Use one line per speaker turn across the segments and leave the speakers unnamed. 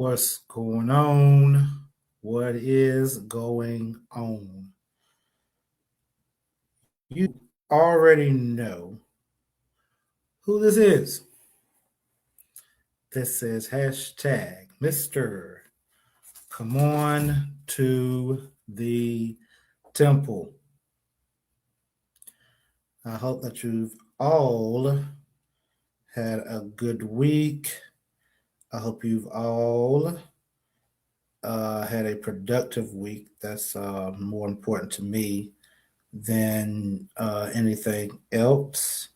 What's going on? What is going on? You already know who this is. This is hashtag Mr. Come on to the temple. I hope that you've all had a good week. I hope you've all had a productive week. That's more important to me than anything else.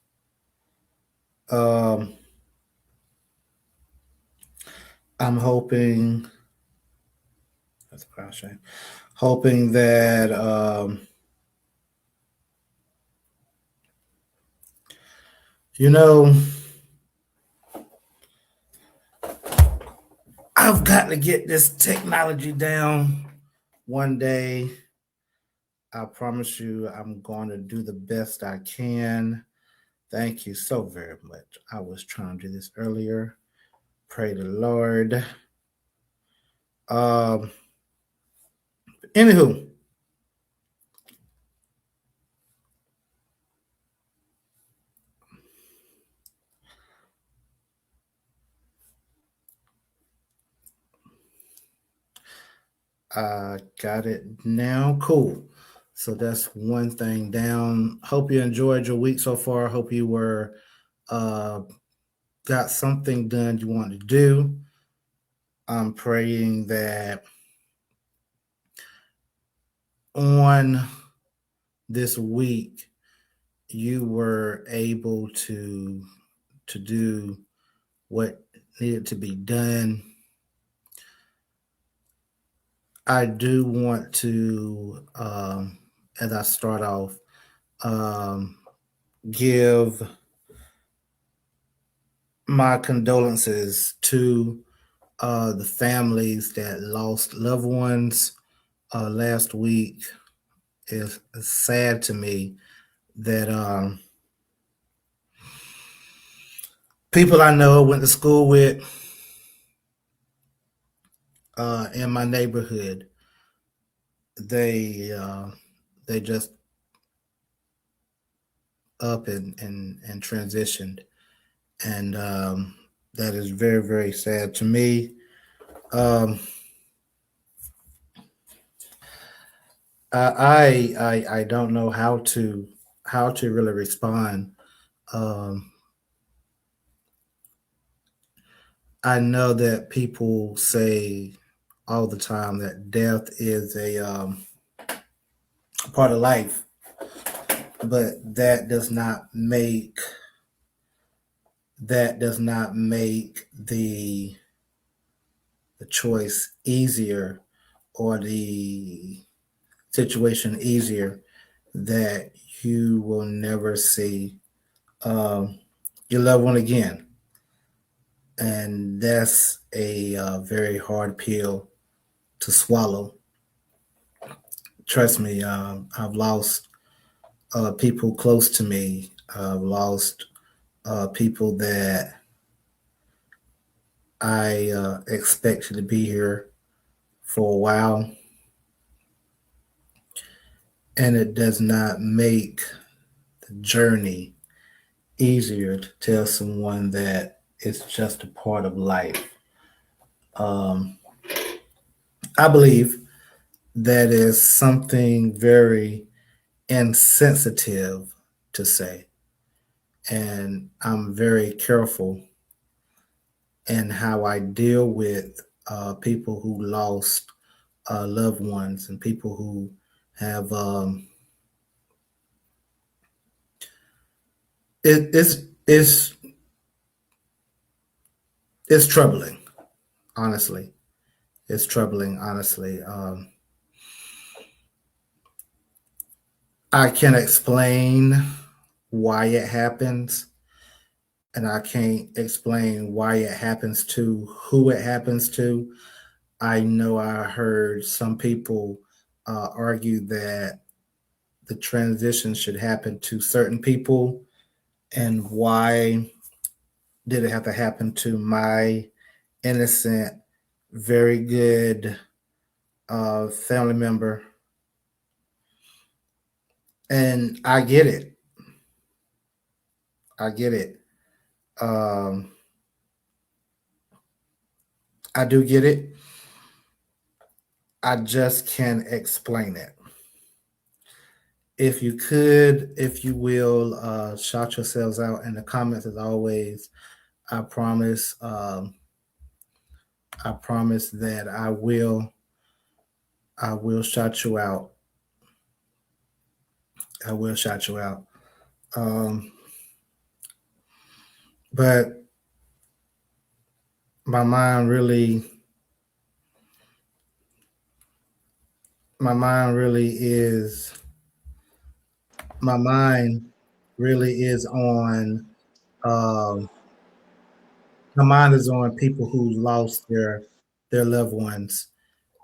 Um, I'm hoping that's crashing. Hoping that you know I've got to get this technology down one day. I promise you, I'm going to do the best I can. Thank you so very much. I was trying to do this earlier. Pray the Lord. Um, Anywho, I got it now. Cool. So that's one thing down. Hope you enjoyed your week so far. Hope you were uh, got something done you want to do. I'm praying that on this week you were able to do what needed to be done. I do want to, as I start off, um, give my condolences to the families that lost loved ones last week. It's sad to me that people I know went to school with in my neighborhood, they they just up and transitioned, and that is very very sad to me. Um, I don't know how to really respond. Um, I know that people say all the time that death is a part of life, but that does not make the choice easier or the situation easier that you will never see um, your loved one again, and that's a very hard pill to swallow. Trust me, I've lost people close to me. I've lost people that I expected to be here for a while, and it does not make the journey easier to tell someone that it's just a part of life. Um, I believe that is something very insensitive to say, and I'm very careful in how I deal with people who lost loved ones and people who have it, it's troubling, honestly. It's troubling, honestly. I can explain why it happens, and I can't explain why it happens to who it happens to. I know I heard some people argue that the transition should happen to certain people, and why did it have to happen to my innocent very good family member, and I get it. I get it. Um, I do get it. I just can't explain it. If you could, if you will, shout yourselves out in the comments as always. I promise. I promise that I will. I will shout you out. I will shout you out. Um, but my mind really, my mind really is, my mind really is on. Um, my mind is on people who lost their loved ones,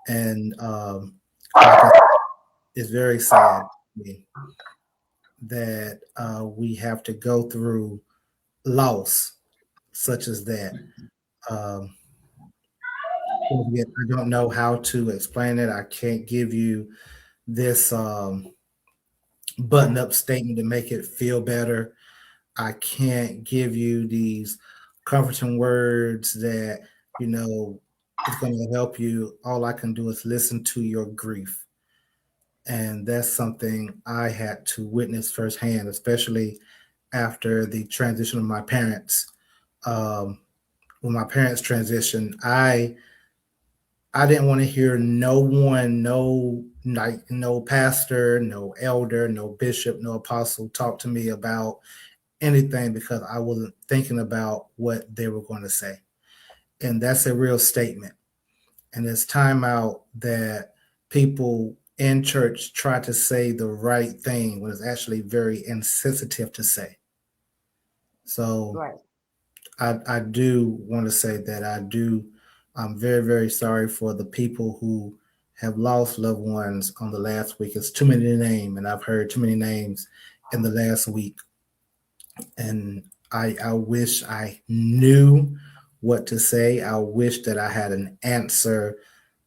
and like it's very sad to me that we have to go through loss such as that. Um, I don't know how to explain it. I can't give you this button up statement to make it feel better. I can't give you these comforting words that, you know, is going to help you. All I can do is listen to your grief. And that's something I had to witness firsthand, especially after the transition of my parents. Um, when my parents transitioned, I didn't want to hear no one, no like no pastor, no elder, no bishop, no apostle talk to me about anything because I wasn't thinking about what they were going to say. And that's a real statement. And it's time out that people in church try to say the right thing when it's actually very insensitive to say. So
Right.
I do want to say that I'm very, very sorry for the people who have lost loved ones on the last week. It's too many to name, and I've heard too many names in the last week. And I wish I knew what to say. I wish that I had an answer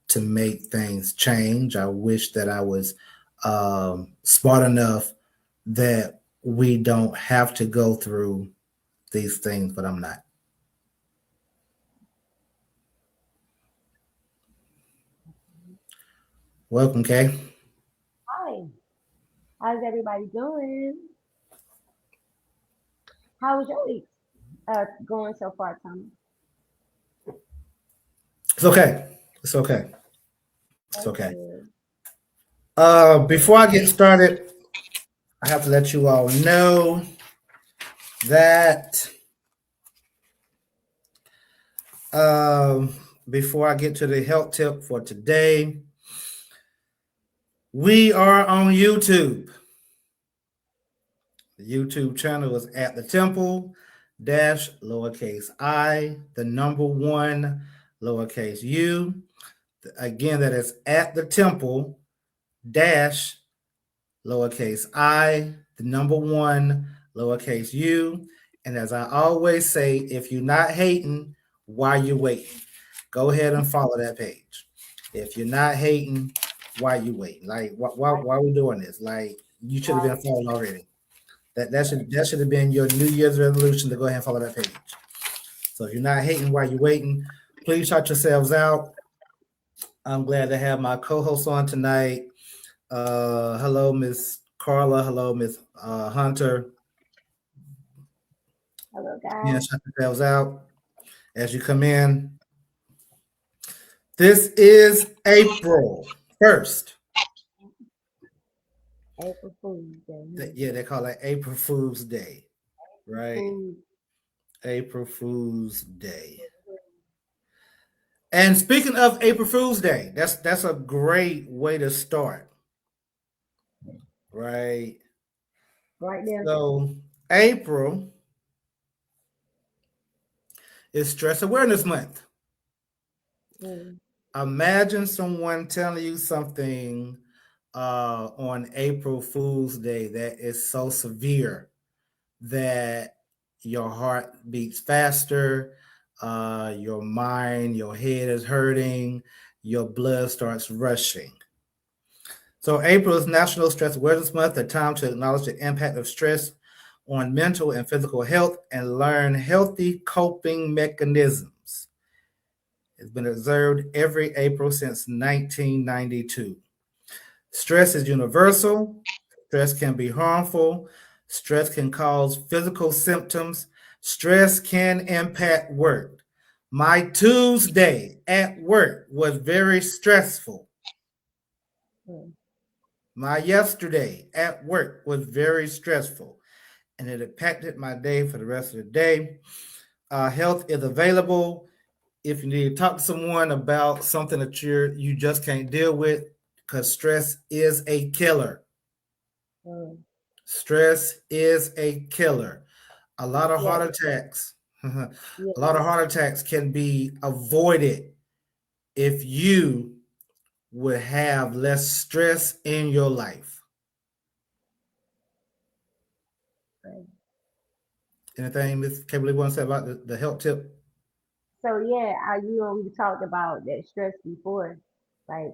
to make things change. I wish that I was smart enough that we don't have to go through these things, but I'm not. Welcome, Kay.
Hi. How's everybody doing? How was your week going so far, Tommy?
It's okay. It's okay. It's
That's
okay.
good.
Before I get started, I have to let you all know that um, before I get to the health tip for today, we are on YouTube. The YouTube channel is at the temple dash lowercase I, the number one lowercase u. Again, that is at the temple dash lowercase I, the number one lowercase u. And as I always say, if you're not hating, why you waiting? Go ahead and follow that page. If you're not hating, why you waiting? Like,
Right.
why are we doing this? Like, you should have
Right.
been following already. That should have been your New Year's resolution to go ahead and follow that page. So if you're not hating while you're waiting, please shout yourselves out. I'm glad to have my co-host on tonight. Hello, Miss Carla. Hello, Miss Hunter.
Hello,
Yeah,
guys.
shout yourselves out as you come in. This is April 1st.
April Fool's Day.
Yeah, they call it April Fool's Day,
April
right?
Fool's.
April Fool's Day. And speaking of April Fool's Day, that's a great way to start, right?
Right there.
So April is Stress Awareness Month.
Mm.
Imagine someone telling you something on April Fool's Day that is so severe that your heart beats faster, your mind, your head is hurting, your blood starts rushing. So April is National Stress Awareness Month, a time to acknowledge the impact of stress on mental and physical health and learn healthy coping mechanisms. It's been observed every April since 1992. Stress is universal. Stress can be harmful. Stress can cause physical symptoms. Stress can impact work. My Tuesday at work was very stressful.
Mm.
My yesterday at work was very stressful, and it impacted my day for the rest of the day. Health is available. If you need to talk to someone about something that you just can't deal with, because stress is a killer.
Mm.
Stress is a killer. A lot of heart
Yes,
attacks, a
yes,
lot of heart attacks can be avoided if you would have less stress in your life.
right.
Anything Ms. Kimberly want to say about the health tip?
So yeah, we talked about that stress before, like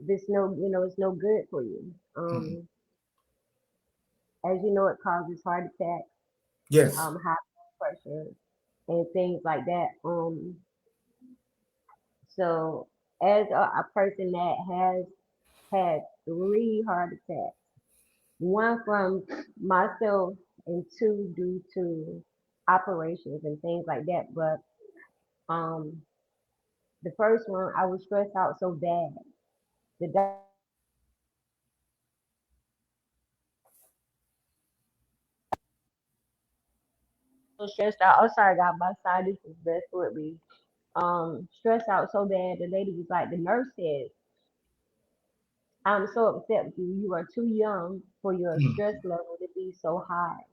it's no, it's no good for you.
Mm-mm.
As you know, it causes heart attacks,
Yes.
high blood pressure, and things like that. So as a person that has had 3 heart attacks, one from myself and two due to operations and things like that. But um, the first one, I was stressed out so bad. The doctor stressed out. Oh, sorry, I got my sinus is best with me. Stressed out so bad. The lady was like, the nurse said, "I'm so upset with you. You are too young for your
Mm.
stress level to be so high."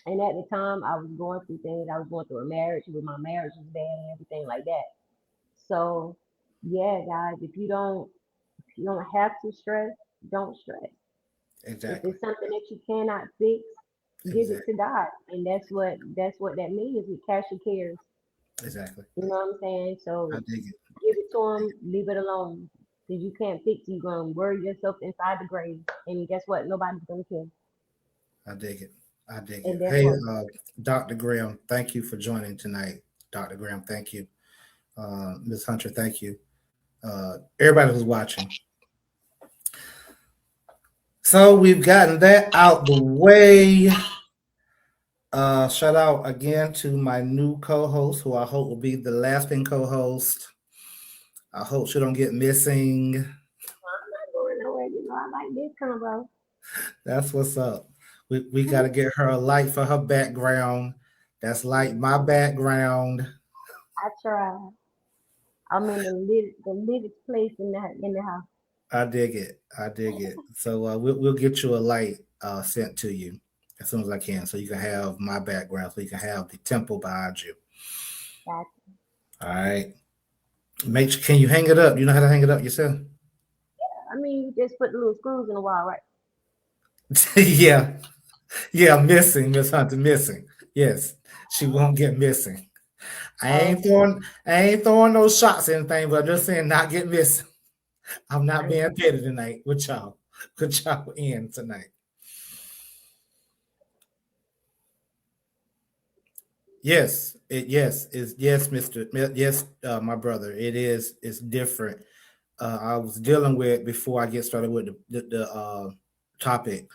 And at the time, I was going through things. I was going through a marriage where my marriage was bad and everything like that. So, yeah, guys, if you don't have to stress, don't stress. If
Exactly.
it's something that you cannot fix, give it
Exactly.
to God, and that's what that means. We cast your cares.
Exactly.
You know what I'm saying?
I
So
dig it.
give it to him, leave it alone. Because you can't fix it. You're gonna worry yourself inside the grave, and guess what? Nobody's gonna care.
I dig it. I dig it.
And that
Hey,
part.
Dr. Graham, thank you for joining tonight. Dr. Graham, thank you. Ms. Hunter, thank you. Everybody who's watching. So we've gotten that out the way. Shout out again to my new co-host, who I hope will be the lasting co-host. I hope she don't get missing.
I'm not going nowhere. I like this combo.
That's what's up. We got to get her a light for her background. That's like my background.
I try. I'm in the latest place in the house.
I dig it. I dig it. So we'll get you a light sent to you as soon as I can, so you can have my background, so you can have the temple behind you.
Gotcha.
All right. Can you hang it up? You know how to hang it up yourself?
I mean, you just put the little screws in the wall, right?
Yeah. Yeah, missing, Miss Hunter, missing. Yes, she won't get missing.
Okay.
I ain't throwing no shots or anything, but I'm just saying not get missing. I'm not being petty tonight with y'all. With y'all in tonight. Yes, yes, Mr. Yes, my brother. It is. It's different. I was dealing with before I get started with the topic.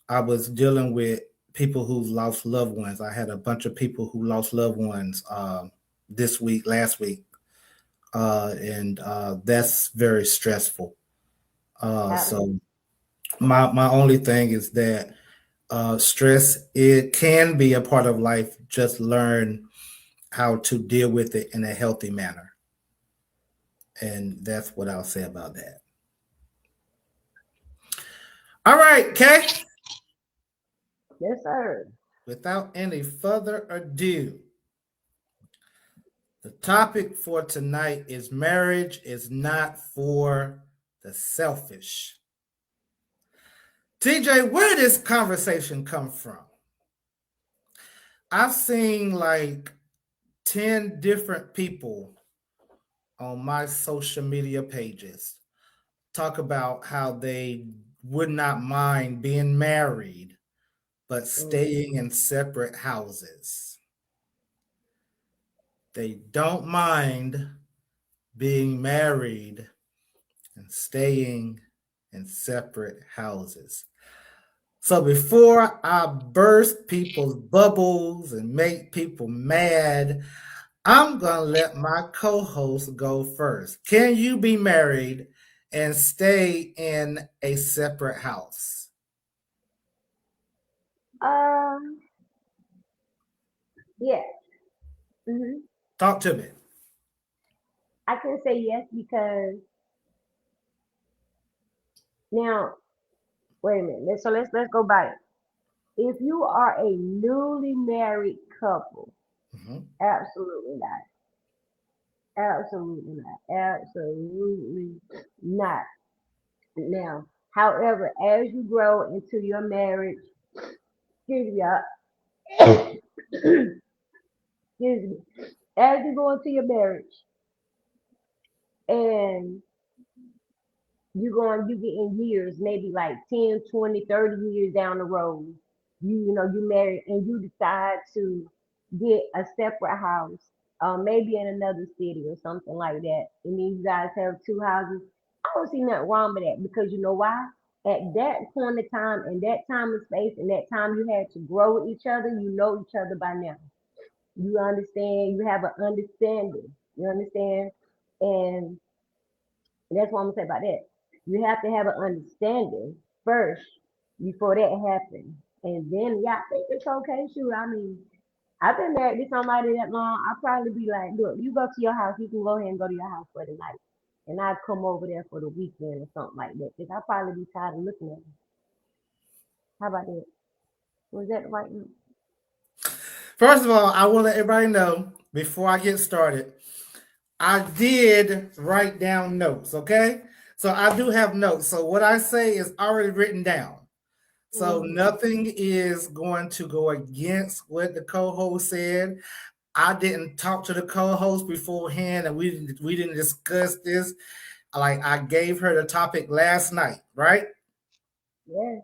I was dealing with people who lost loved ones. I had a bunch of people who lost loved ones this week, last week, and that's very stressful.
Absolutely.
So my only thing is that stress, it can be a part of life. Just learn how to deal with it in a healthy manner, and that's what I'll say about that. All right, Kay.
Yes, sir.
Without any further ado, the topic for tonight is marriage is not for the selfish. TJ, where did this conversation come from? I've seen like 10 different people on my social media pages talk about how they would not mind being married, but staying in separate houses. They don't mind being married and staying in separate houses. So before I burst people's bubbles and make people mad, I'm going to let my co host go first. Can you be married and stay in a separate house?
Yeah. hmm
Talk to me.
I can say yes because now, wait a minute. Let's go back. If you are a newly married couple,
Mhm.
absolutely not. Absolutely not. Absolutely not. Now, however, as you grow into your marriage, excuse me, excuse me, as you go into your marriage and you get in years, maybe like 10, 20, 30 years down the road, you marry and you decide to get a separate house, maybe in another city or something like that. And then you guys have two houses. I don't see nothing wrong with that because you know why? At that point of time, and that time and space, and that time you had to grow with each other, you know each other by now. You understand, you have an understanding. You understand? And that's what I'm gonna say about that. You have to have an understanding first before that happens. And then yeah, I think it's okay. Shoot, I mean, I've been married to somebody that long. I'll probably be like, look, you go to your house, you can go ahead and go to your house for the night. And I'd come over there for the weekend or something like that. Because I'll probably be tired of looking at them. How about that? Was that the right one?
First of all, I want to let everybody know before I get started, I did write down notes, okay? So I do have notes. So what I say is already written down. So
Mm-hmm.
nothing is going to go against what the co-host said. I didn't talk to the co-host beforehand, and we didn't discuss this. Like I gave her the topic last night, right?
Yeah.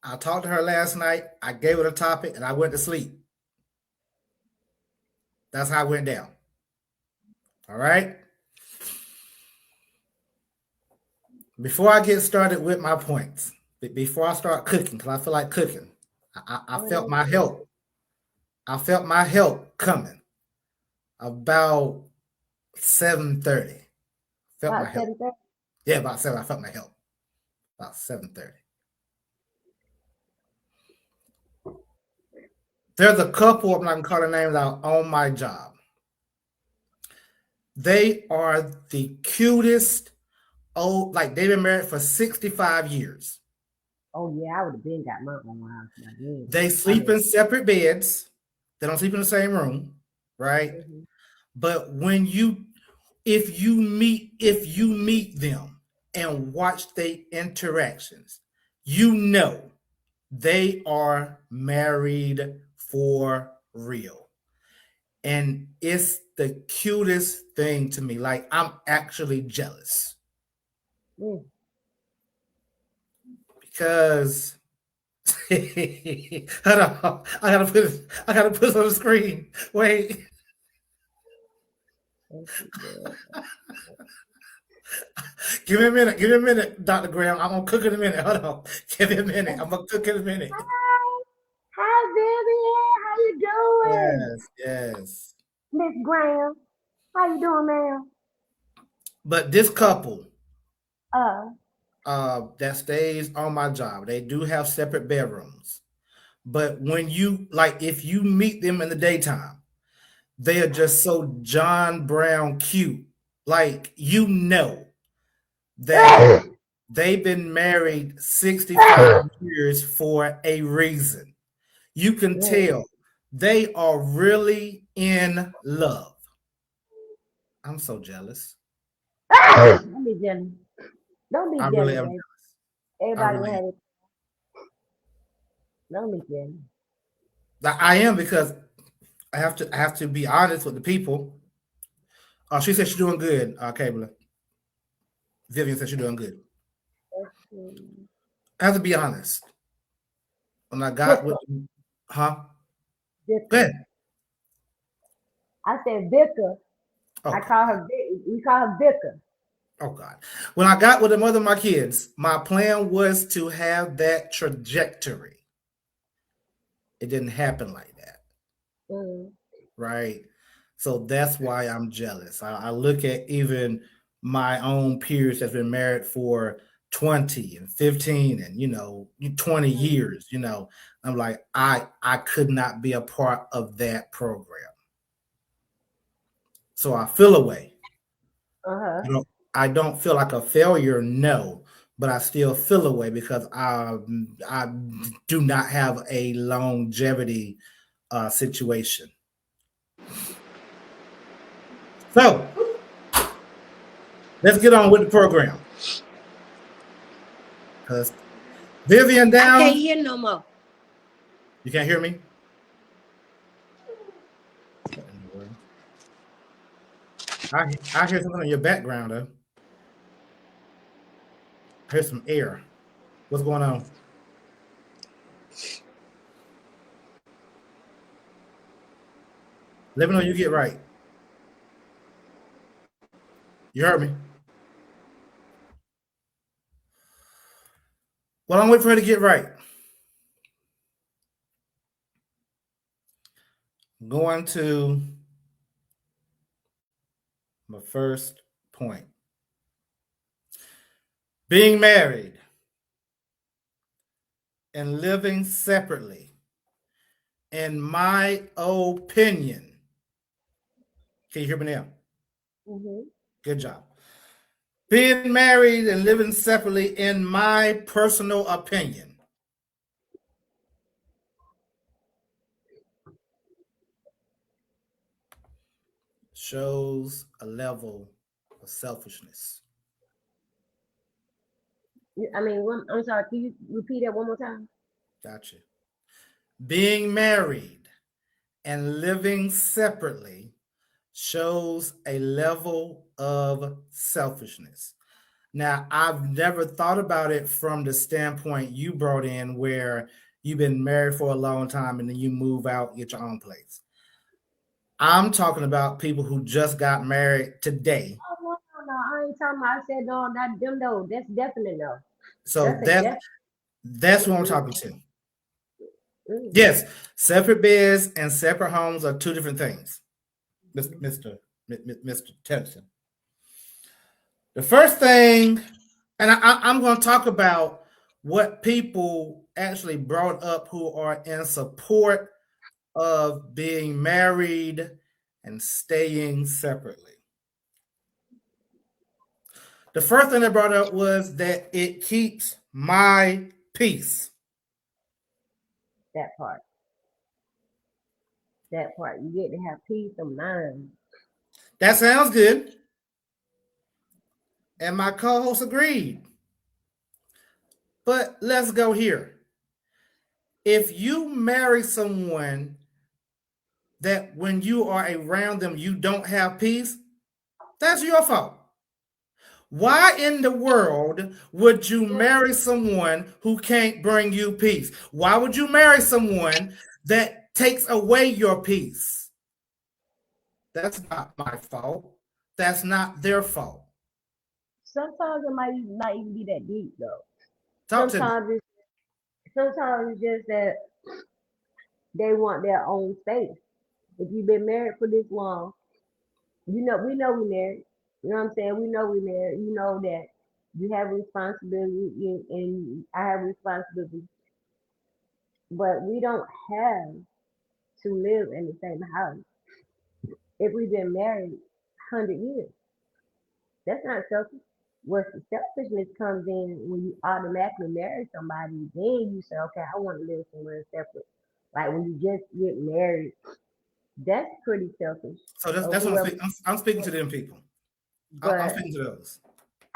I talked to her last night. I gave her the topic, and I went to sleep. That's how it went down. All right. Before I get started with my points, before I start cooking, because I feel like cooking, I
Go
felt
ahead.
my help. I felt my help coming about 7:30. Felt my
About
help.
7:30.
Yeah, about 7. I felt my help about 7:30. There's a couple, I'm not gonna call their names out, on my job. They are the cutest old, like they've been married for 65 years.
Oh yeah, I would have been got my own house by then.
They
I
sleep
mean,
in separate beds. They don't sleep in the same room, right?
mhm.
But if you meet them and watch their interactions, you know they are married for real. And it's the cutest thing to me. Like I'm actually jealous
Mm.
because hold on, I gotta put it on the screen. Wait,
Thank you, Lord.
give me a minute. Give me a minute, Dr. Graham. I'm gonna cook in a minute. Hold on. Give me a minute. I'm gonna cook in a minute.
Hi, hi, Vivian. How you doing,
Yes, yes.
Miss Graham? How you doing, ma'am?
But this couple
Uh,
that stays on my job, they do have separate bedrooms. But when you like, if you meet them in the daytime, they are just so John Brown cute. Like you know that they've been married 65 years for a reason. You can
yeah.
tell they are really in love. I'm so jealous.
Don't be jealous. Don't
I
be
really
jealous,
am.
baby.
I
Everybody will
really am.
have it. Don't be jealous.
Like, I am because I have to be honest with the people. She said she's doing good, Kabla. Vivian said she's doing good. I have to be honest. When I got with,
Vicar,
huh? Go
Vicar.
ahead.
I said Vicar. I
Okay.
call her we call her Vicar.
Oh God. When I got with the mother of my kids, my plan was to have that trajectory. It didn't happen like that.
Mm.
Right. So that's why I'm jealous. I look at even my own peers that's been married for 20 and 15 and 20 years, I'm like, I could not be a part of that program. So I feel away.
Uh-huh.
I don't feel like a failure, no, but I still feel away because I do not have a longevity situation. So let's get on with the program. Because Vivian
I can't
down.
hear no more.
You can't hear me? What in the world? I hear something in your background though. I hear some air. What's going on? Let me know you get right. You heard me? Well, I'm waiting for her to get right. Going to my first point. Being married and living separately, in my opinion. Can you hear me now?
Mm-hmm.
Good job. Being married and living separately, in my personal opinion, shows a level of selfishness.
I mean, I'm sorry. Can you repeat that one more time?
Gotcha. Being married and living separately shows a level of selfishness. Now, I've never thought about it from the standpoint you brought in, where you've been married for a long time and then you move out, get your own place. I'm talking about people who just got married today.
Oh no, I ain't talking about. I said no, not them though. That's definite no.
So
That's a definite.
that's what I'm talking to.
Mm.
Yes, separate beds and separate homes are two different things, Mr. Tennyson. The first thing, and I'm going to talk about what people actually brought up who are in support of being married and staying separately. The first thing they brought up was that it keeps my peace.
That part. That part. You get to have peace of mind.
That sounds good. And my co host agreed. But let's go here. If you marry someone that when you are around them, you don't have peace, that's your fault. Why in the world would you marry someone who can't bring you peace? Why would you marry someone that takes away your peace? That's not my fault. That's not their fault.
Sometimes it might not even be that deep though.
Talk to me.
Sometimes it's just that they want their own space. If you've been married for this long, we know we married. You know what I'm saying? We know we married. You know that you have responsibility and I have responsibility, but we don't have to live in the same house if we've been married 100 years. That's not selfish. Where the selfishness comes in when you automatically marry somebody, then you say, okay, I want to live somewhere separate. Like when you just get married, that's pretty selfish.
So
Or
that's what
whoever,
I'm speaking to them people. I'm
but
speaking to those.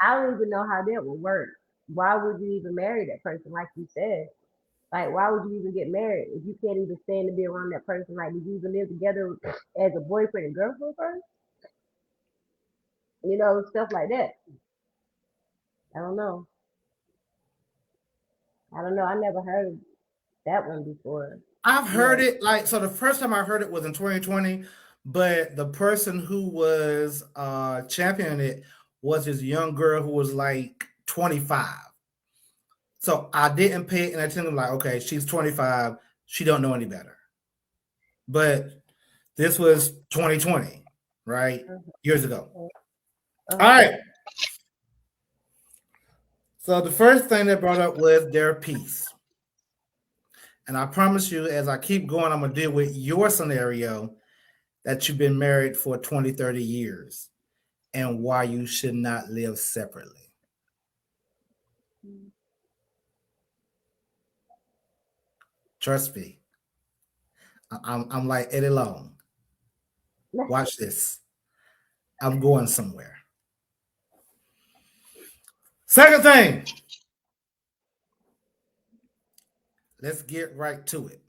I don't even know how that would work. Why would you even marry that person, like you said? Like, why would you even get married if you can't even stand to be around that person? Like, did you even live together as a boyfriend and girlfriend first? Stuff like that. I don't know. I don't know. I never heard of that one before.
I've
You
heard
know,
it like so. The first time I heard it was in 2020, but the person who was championing it was this young girl who was like 25. So I didn't pay attention. I'm like, okay, she's 25. She don't know any better. But this was 2020, right? Years ago. All
okay.
right. So the first thing that brought up was their peace. And I promise you, as I keep going, I'm going to deal with your scenario that you've been married for 20, 30 years and why you should not live separately. Trust me. I'm like Eddie Long. Watch this. I'm going somewhere. Second thing, let's get right to it.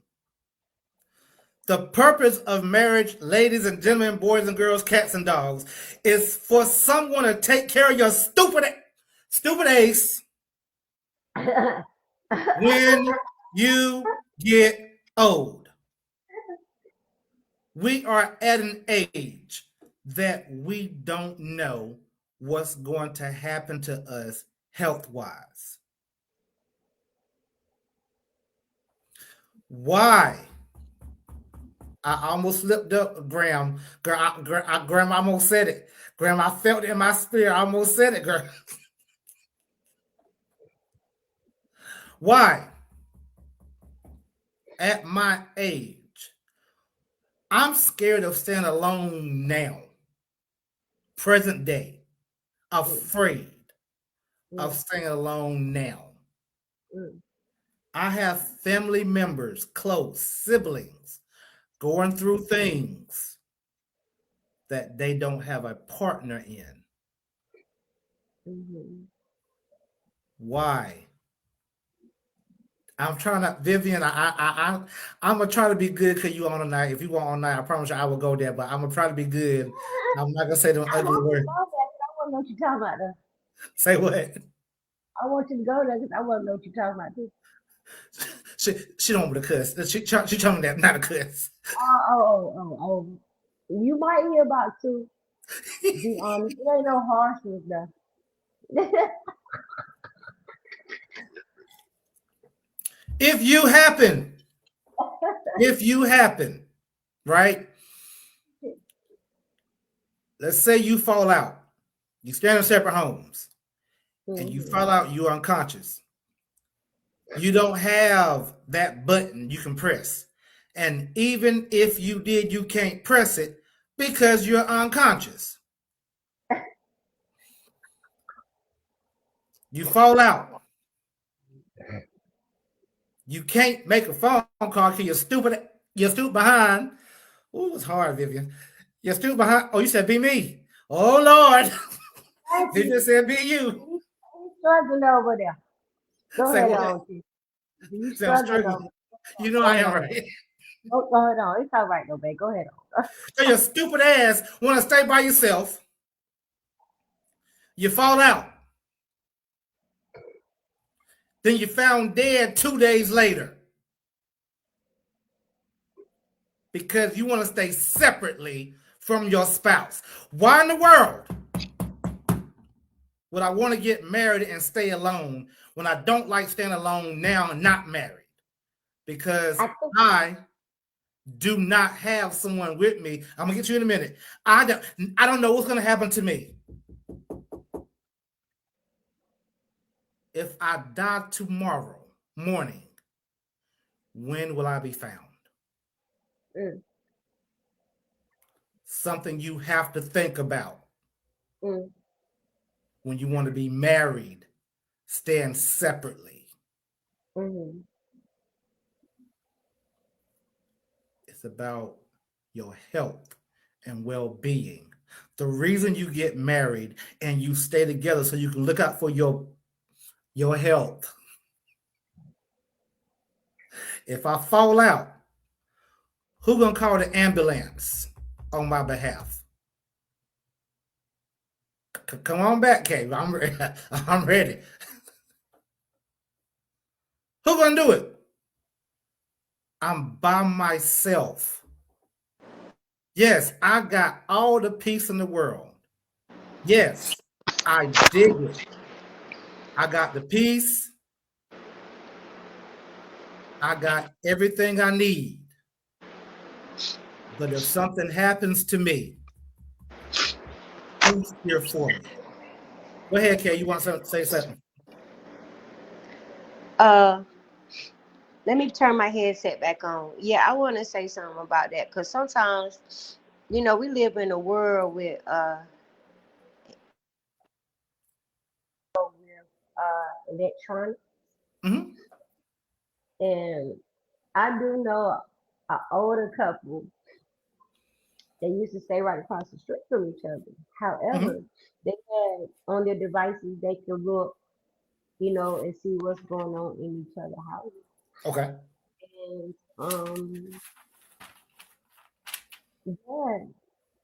The purpose of marriage, ladies and gentlemen, boys and girls, cats and dogs, is for someone to take care of your stupid ace when you get old. We are at an age that we don't know what's going to happen to us health wise. Why? I almost slipped up, Graham. Graham, I almost said it. Graham, I felt it in my spirit. I almost said it, girl. Why? At my age, I'm scared of staying alone now, present day, afraid of staying alone now. I have family members, close siblings, going through things that they don't have a partner in. Why? I'm trying to, Vivian. I'm gonna try to be good because you on tonight. If you want on night, I promise you I will go there. But I'm gonna try to be good. I'm not gonna say them
I
ugly
want to
words.
go there 'cause I want to know what you're talking about.
Say what?
I want you to go there because I want to know what you're talking about too.
She don't want to cuss. She told me that not a cuss.
Oh. You might hear about too. Be honest, it ain't no harshness though.
If you happen, right? Let's say you fall out. You stand in separate homes, and you fall out. You're unconscious. You don't have that button you can press. And even if you did, you can't press it because you're unconscious. You fall out. You can't make a phone call because you're stupid behind. Oh, it's hard, Vivian. You're stupid behind. Oh, you said be me. Oh, Lord. Vivian said be you.
You struggling over there. Go
Say
ahead
what?
on. You
Say I'm
struggling over
struggling.
there.
You know
Go
I
ahead
am,
on.
right?
Go ahead on. It's all right though, babe. Go ahead on.
So your stupid ass want to stay by yourself. You fall out. Then you found dead 2 days later because you want to stay separately from your spouse. Why in the world would I want to get married and stay alone when I don't like staying alone now and not married? Because I do not have someone with me. I'm gonna get you in a minute. I don't know what's gonna happen to me. If I die tomorrow morning, when will I be found? Something you have to think about when you want to be married, stand separately. It's about your health and well-being. The reason you get married and you stay together so you can look out for your health. If I fall out, who gonna call the ambulance on my behalf? Come on back, Kay. I'm ready. I'm ready. Who gonna do it? I'm by myself. Yes, I got all the peace in the world. Yes, I dig it. I got the peace. I got everything I need. But if something happens to me, who's here for me? Go ahead, Kay. You want to say something?
Let me turn my headset back on. Yeah, I want to say something about that because sometimes, we live in a world with electronics,
Mm-hmm.
and I do know an older couple. They used to stay right across the street from each other.
Mm-hmm.
However, they had on their devices they could look, and see what's going on in each other's houses.
Okay.
And yeah,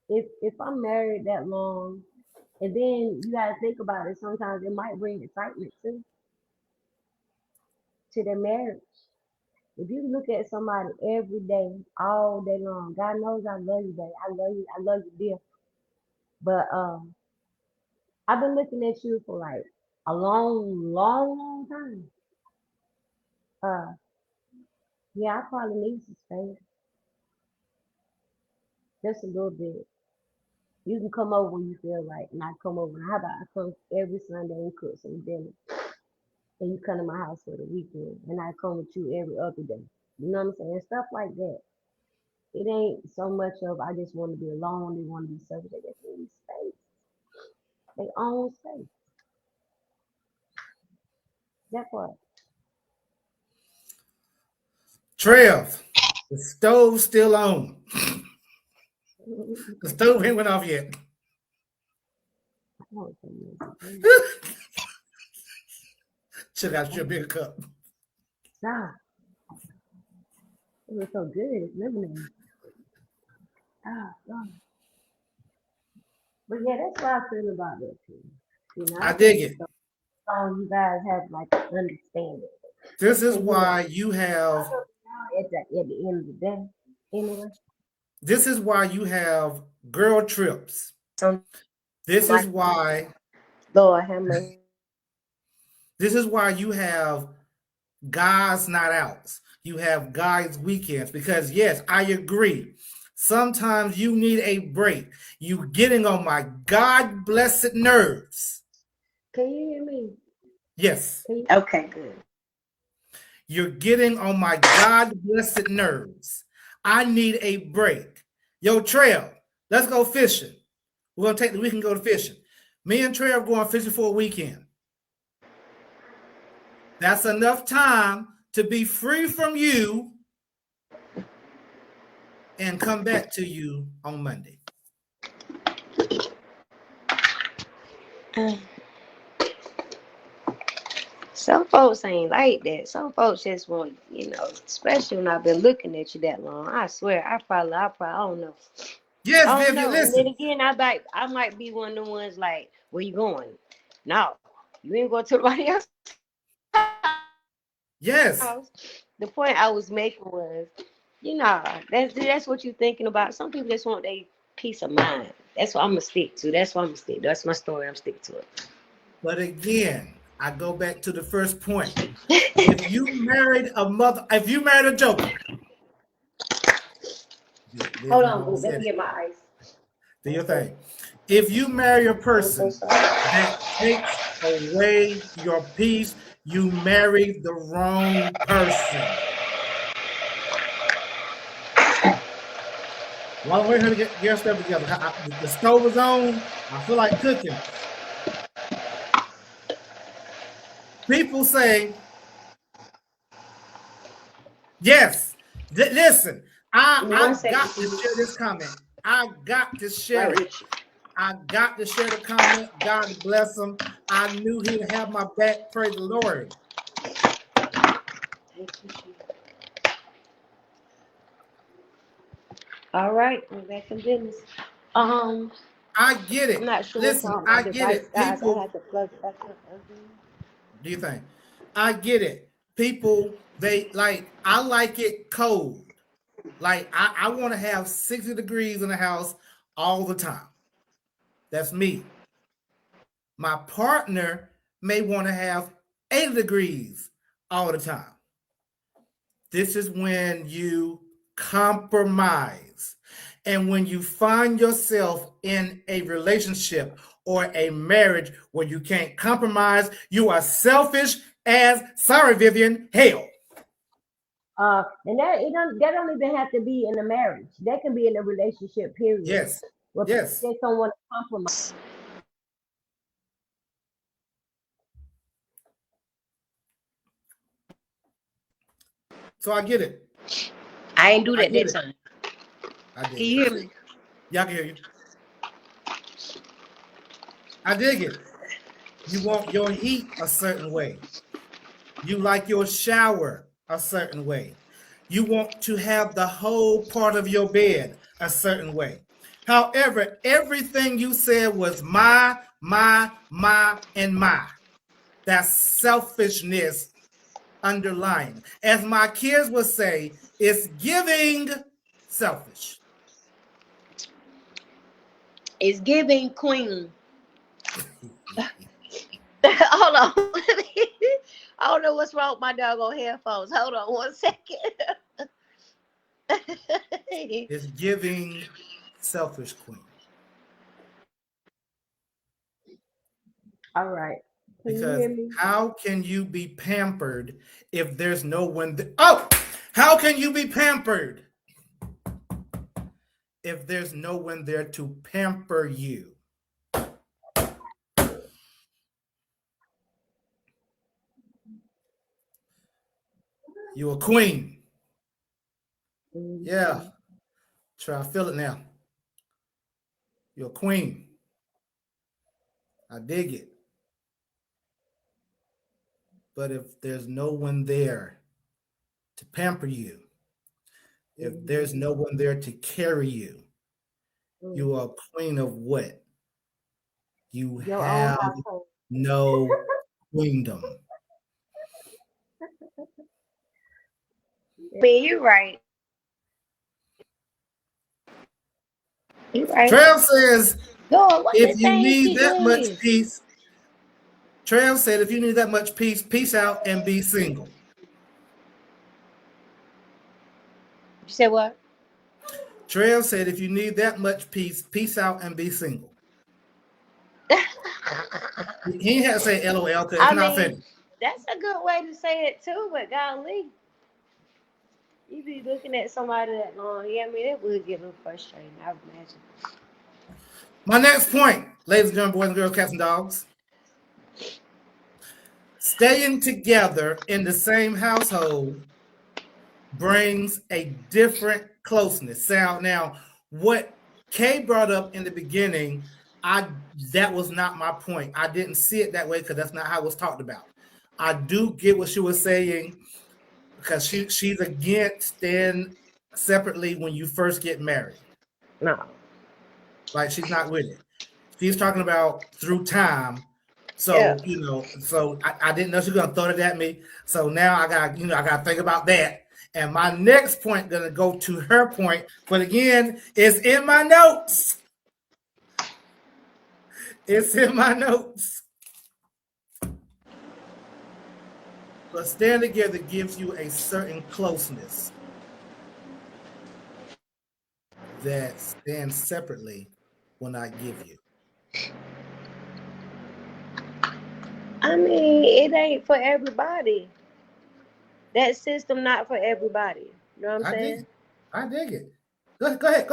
if I'm married that long, and then you gotta think about it. Sometimes it might bring excitement to their marriage. If you look at somebody every day, all day long, God knows I love you, baby. I love you, dear. But I've been looking at you for like a long, long, long time. Uh, yeah, I probably need some space, just a little bit. You can come over when you feel like, and I come over. How about I come every Sunday and cook some dinner, and you come to my house for the weekend, and I come with you every other day. You know what I'm saying? Stuff like that. It ain't so much of I just want to be alone. They want to be separate. They just need space. They own space. That part.
Trev, the stove's still on. The stove ain't went off yet. Should have got you a bigger cup.
Stop. It was so good. It's lemonade. God. But yeah, that's how I feel about that too.
I dig it.
You guys have like understanding.
This is why you have
at the end of the day, anyway.
This is why you have girl trips. This is why
Lord have mercy.
This is why you have guys not outs. You have guys weekends because yes, I agree. Sometimes you need a break. You getting on my God blessed nerves.
Can you hear me?
Yes.
Okay, good.
You're getting on my God blessed nerves. I need a break. Yo, Trev, let's go fishing. We're gonna take the weekend and go to fishing. Me and Trev are going fishing for a weekend. That's enough time to be free from you and come back to you on Monday.
Some folks ain't like that. Some folks just want, especially when I've been looking at you that long. I swear, I don't know.
Yes, Vivian, listen.
And then again, I might be one of the ones like, where you going? No, you ain't going to nobody else.
Yes.
The point I was making was, that's what you're thinking about. Some people just want their peace of mind. That's what I'm gonna stick to. That's what I'm gonna stick. That's my story. I'm sticking to it.
But again, I go back to the first point. If you married a joker.
Hold on, let me get my ice.
Do your thing. If you marry a person that takes away your peace, you married the wrong person. While I'm waiting to get your stuff together, the stove is on. I feel like cooking. People say, yes. Listen, I got to share this comment. I got to share it. I got to share the comment. God bless him. I knew he would have my back. Praise the Lord.
All right, we're back in business. Um,
I get
I'm
it.
not sure what's
Listen,
wrong with my
I get
device,
it.
guys. I
People,
had to plug it back up again.
do you think? I get it. People, they like, I like it cold. Like, I want to have 60 degrees in the house all the time. That's me. My partner may want to have 80 degrees all the time. This is when you compromise. And when you find yourself in a relationship or a marriage where you can't compromise, you are selfish as, sorry, Vivian, hell.
And that don't even have to be in a marriage. That can be in a relationship, period.
Yes,
Where people
yes.
just don't want to compromise.
So I get it.
I ain't do
I
that
get
that
it.
time.
I
Can
dig
you
it.
hear me?
Y'all can hear you. I dig it. You want your heat a certain way. You like your shower a certain way. You want to have the whole part of your bed a certain way. However, everything you said was my, and my. That's selfishness underlying. As my kids would say, it's giving selfish.
It's giving queen. Hold on. I don't know what's wrong with my doggone headphones. Hold on 1 second.
It's giving selfish queen.
All right. Can you
Because
hear me?
how can you be pampered if there's no one? Oh, how can you be pampered if there's no one there to pamper you? You're a queen. Yeah,
Mm-hmm.
try to feel it now. You're a queen. I dig it. But if there's no one there to pamper you, if there's no one there to carry you, you are a queen of what? You
Your own
have
household.
no queendom.
Man, you're right. You're right.
Trail says,
Lord, what
if
this
you
thing
need
keep
that
doing
much
this?
peace, Trail said, if you need that much peace, peace out and be single.
You said what?
Trail said, if you need that much peace, peace out and be single. He ain't had to say LOL because it's
I
not
mean,
finished.
that's a good way to say it too, but golly, you be looking at somebody that long. Yeah, I mean, it would get a little frustrating, I would imagine.
My next point, ladies and gentlemen, boys and girls, cats and dogs. Staying together in the same household brings a different closeness. Now, what Kay brought up in the beginning, that was not my point. I didn't see it that way because that's not how it was talked about. I do get what she was saying because she's against staying separately when you first get married.
No.
Like she's not with it. She's talking about through time.
Yeah.
So, so I didn't know she was gonna throw it at me. So now I gotta think about that. And my next point gonna go to her point, but again, it's in my notes. It's in my notes. But staying together gives you a certain closeness that staying separately will not give you.
I mean, it ain't for everybody. That system not for everybody. You know what I'm
I dig
saying?
it. I dig it. Go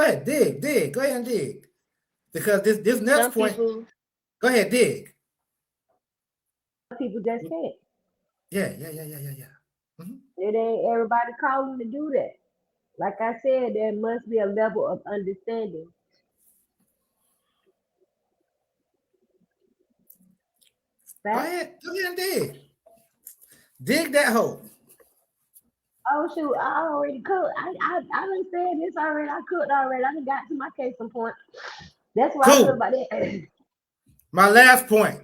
ahead, dig. Go ahead and dig. Because this next
Some
point,
people
go ahead, dig.
just can't.
Yeah. Mm-hmm.
It ain't everybody calling to do that. Like I said, there must be a level of understanding.
Go
Fact.
ahead and dig. Dig that hole.
Oh shoot, I already cooked. I done said this already. I cooked already. I done got to my case in point. That's why I feel
Cool.
about that.
My last point.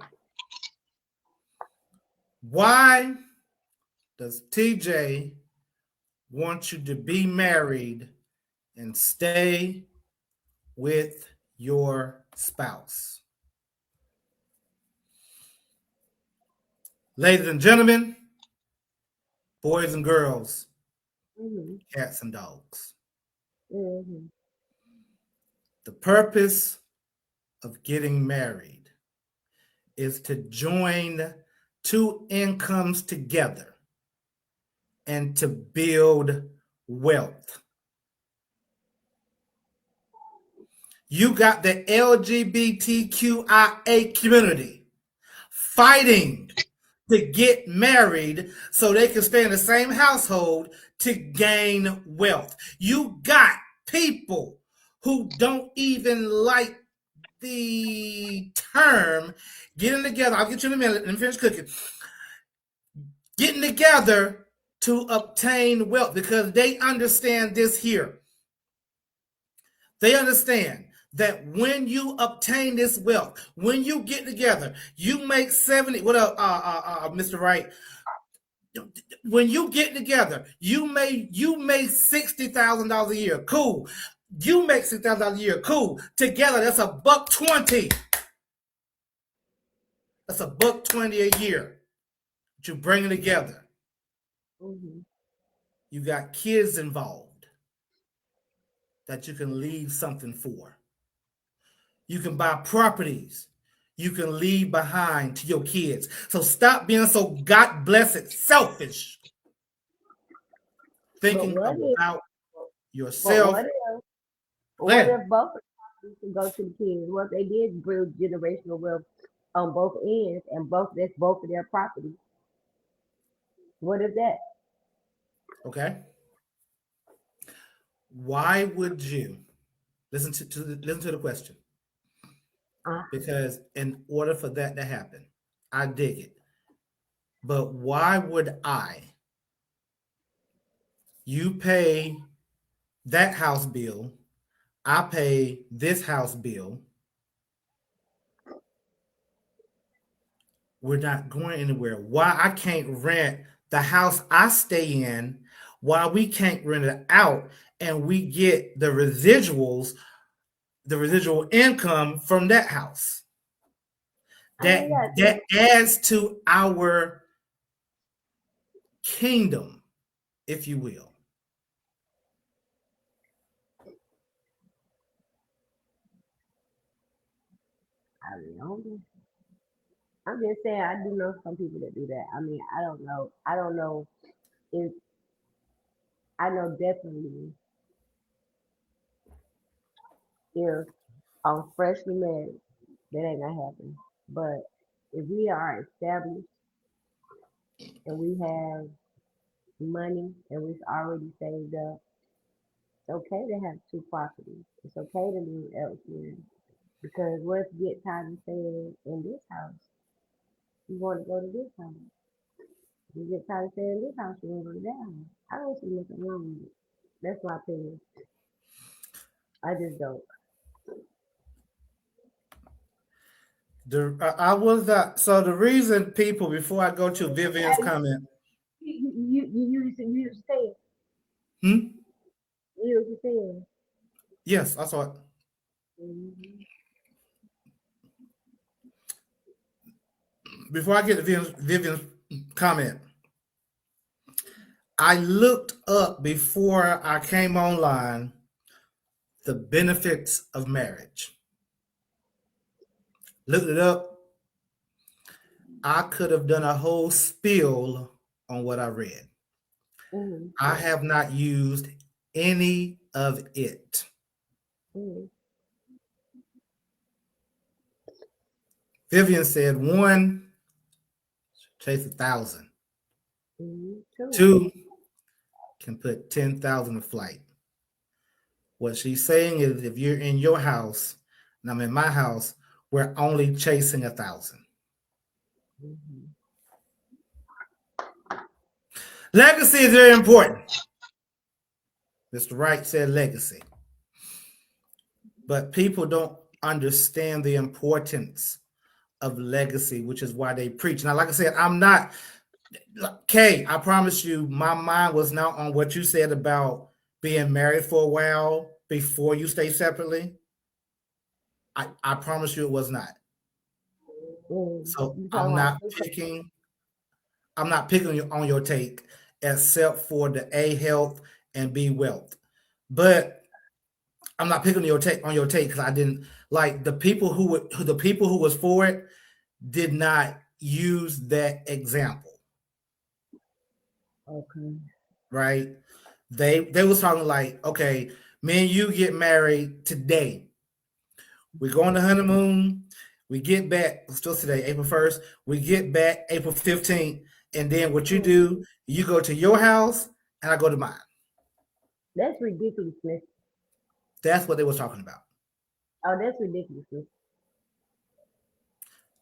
Why does TJ want you to be married and stay with your spouse? Ladies and gentlemen, boys and girls,
hmm
cats and dogs.
hmm
The purpose of getting married is to join two incomes together and to build wealth. You got the LGBTQIA community fighting to get married so they can stay in the same household to gain wealth. You got people who don't even like the term getting together. I'll get you in a minute. Let me finish cooking. Getting together to obtain wealth because they understand this here. They understand that when you obtain this wealth, when you get together, you make 70. What up, Mr. Wright? When you get together, you make $60,000 a year. Cool. You make $60,000 a year. Cool. Together, that's $120. That's $120 a year. That you bring it together.
hmm
You got kids involved that you can leave something for. You can buy properties you can leave behind to your kids. So stop being so God blessed selfish,
But
thinking
what if?
about
But
yourself.
what if? What
Glenn,
if both of them can go to the kids? What if they did build generational wealth on both ends, and that's both of their property? What if that?
okay? Why would you listen to the question?
Uh,
Because in order for that to happen, I dig it. But why would I? You pay that house bill. I pay this house bill. We're not going anywhere. Why I can't rent the house I stay in, why we can't rent it out and we get the residual income from that house.
I
That
ain't got
that adds to our kingdom, if you will.
I mean, I'm just saying I do know some people that do that. I mean, I don't know. I don't know if I know definitely if I'm freshly married, that ain't gonna happen. But if we are established and we have money and we've already saved up, it's okay to have two properties. It's okay to live elsewhere. Because what if you get tired of staying in this house? You want to go to this house. You get tired of staying in this house, you want to go to that house. I don't see nothing wrong with it. That's my opinion. I just don't.
I was so the reason people before I go to Vivian's comment.
You say it.
Hmm?
You say it.
Yes, I saw it.
Mm-hmm.
Before I get to Vivian's comment, I looked up before I came online the benefits of marriage. Looked it up. I could have done a whole spiel on what I read.
Mm-hmm.
I have not used any of it.
Mm-hmm.
Vivian said one, chase 1,000.
Mm-hmm. True.
Two, can put 10,000 a flight. What she's saying is if you're in your house and I'm in my house, we're only chasing 1,000.
Mm-hmm.
Legacy is very important. Mr. Wright said legacy. But people don't understand the importance of legacy, which is why they preach. Now, like I said, I'm not, Kay, I promise you, my mind was not on what you said about being married for a while before you stay separately. I promise you it was not. So
You
I'm
talking about
not picking on your take, except for the A, health, and B, wealth. But I'm not picking on your take because I didn't like the people who was for it did not use that example,
okay.
right? They was talking like, okay, me and you get married today. We go on the honeymoon. We get back. Still today, April 1st. We get back April 15th, and then what you do? You go to your house, and I go to mine.
That's ridiculousness.
That's what they was talking about,
Oh, that's ridiculousness.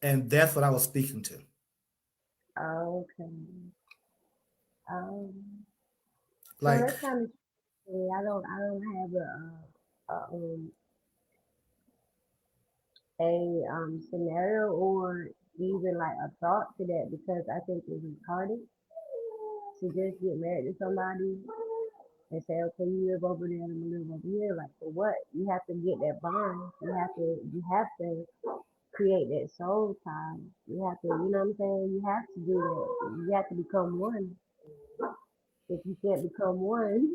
and that's what I was speaking to.
Okay. Um, so
Like,
that's kind of I don't have a scenario or even like a thought to that because I think it's retarded to just get married to somebody and say, okay, you live over there and I'm gonna live over here. Like for what? You have to get that bond. You have to create that soul tie. You have to, you know what I'm saying? You have to do that. You have to become one. If you can't become one,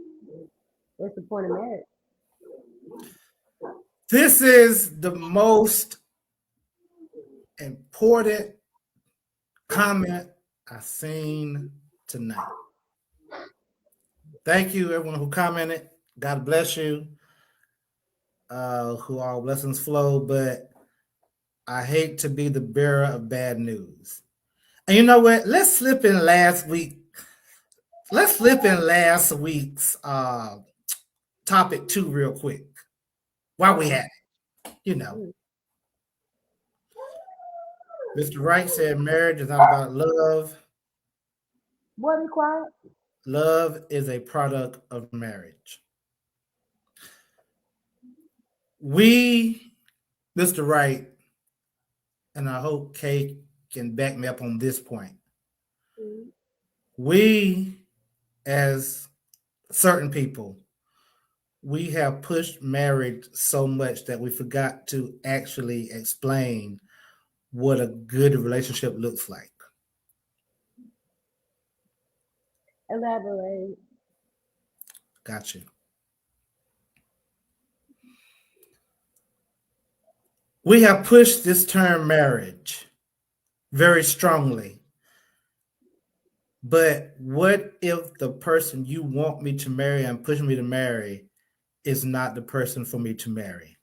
what's the point of marriage?
this is the most important comment I've seen tonight. Thank you, everyone who commented. God bless you. Who all blessings flow, but I hate to be the bearer of bad news. And you know what? Let's slip in last week. Let's slip in last week's topic too, real quick. While we had it, Mr. Wright said marriage is not about love.
Boy, be quiet.
Love is a product of marriage. We, Mr. Wright, and I hope Kay can back me up on this point. We, as certain people, we have pushed marriage so much that we forgot to actually explain what a good relationship looks like.
Elaborate.
Got you. We have pushed this term marriage very strongly. But what if the person you want me to marry and push me to marry is not the person for me to marry?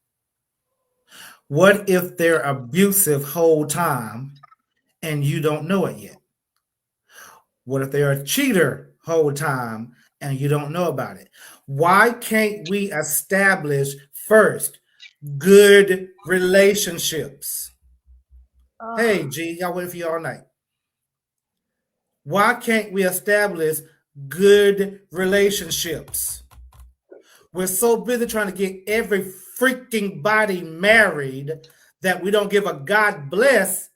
What if they're abusive whole time and you don't know it yet? What if they're a cheater whole time and you don't know about it? Why can't we establish first good relationships? Hey, G, y'all waiting for you all night. Why can't we establish good relationships? We're so busy trying to get every freaking body married that we don't give a God bless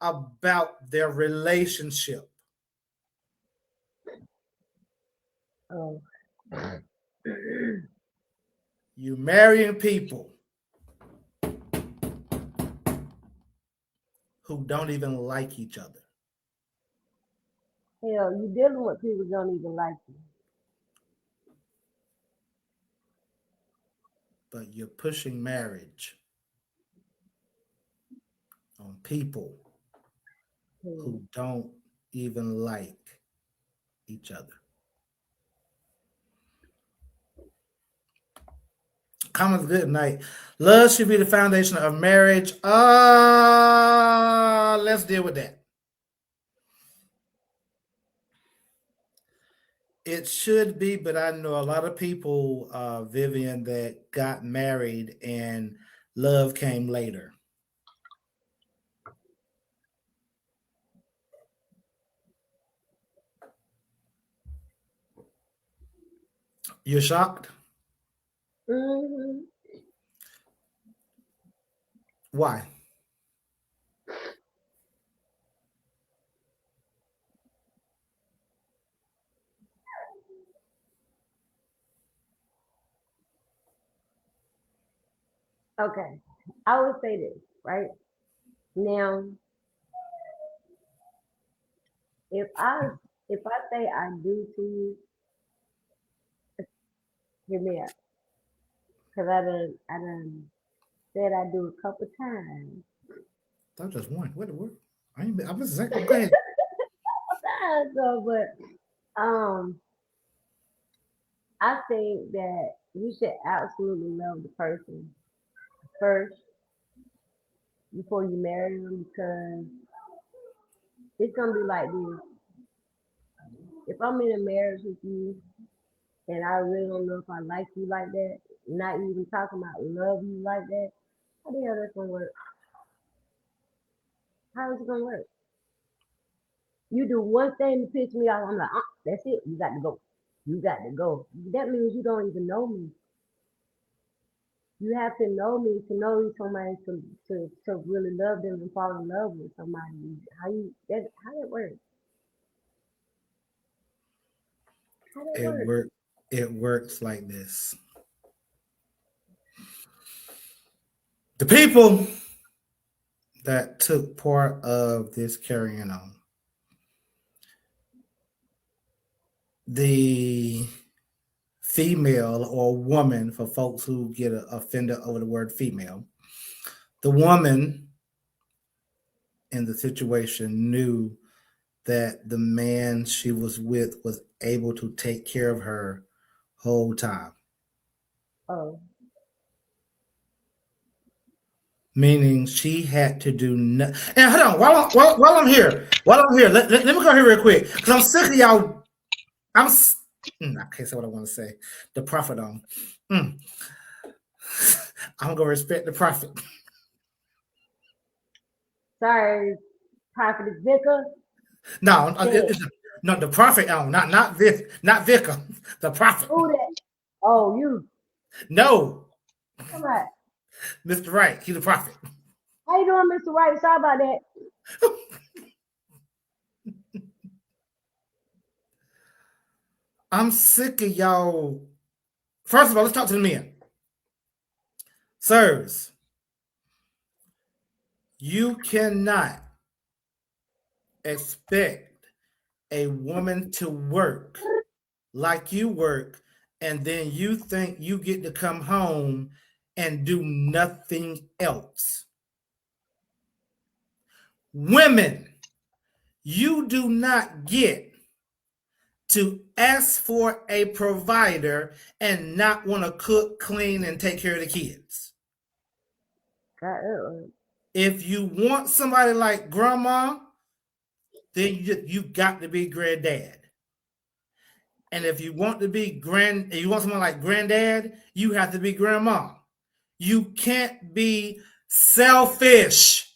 about their relationship.
Oh.
You marrying people who don't even like each other.
Hell, you dealing with people who don't even like you.
But you're pushing marriage on people who don't even like each other. Comments good night. Love should be the foundation of marriage. Let's deal with that. It should be, but I know a lot of people, Vivian, that got married and love came later. You're shocked?
Hmm.
Why?
Okay. I would say this, right? Now, if I if I say I do to you, hear me out. Cause I done said I do a couple times.
That was just one. What the word? I'm just saying. Go ahead.
So, but I think that you should absolutely love the person first before you marry them because it's gonna be like this. If I'm in a marriage with you and I really don't know if I like you like that, not even talking about love you like that, how the hell that's gonna work? How is it gonna work? You do one thing to piss me off, I'm like, that's it. You got to go. You got to go. That means you don't even know me. You have to know me to know somebody to really love them and fall in love with somebody. How that works? How that
It
works?
work. It works like this. The people that took part of this carrying on, the female or woman, for folks who get offended over the word female, the woman in the situation knew that the man she was with was able to take care of her whole time.
Oh,
Meaning she had to do nothing. And hold on, while I'm here, let me go here real quick because I'm sick of y'all. I can't say what I want to say. The prophet on. Mm, I'm gonna respect the prophet.
sorry, Prophet Vicar.
No,
Said,
no, the prophet on, not this, not Vicar, the prophet.
who that? Oh, you.
No,
Come on.
Mr. Right, he's the prophet.
How you doing, Mr. White? Sorry about that.
I'm sick of y'all. First of all, let's talk to the men. Sirs, you cannot expect a woman to work like you work, and then you think you get to come home and do nothing else. Women, you do not get to ask for a provider and not want to cook, clean, and take care of the kids. If you want somebody like grandma, then you got to be granddad. And if you want to be you want someone like granddad, you have to be grandma. You can't be selfish.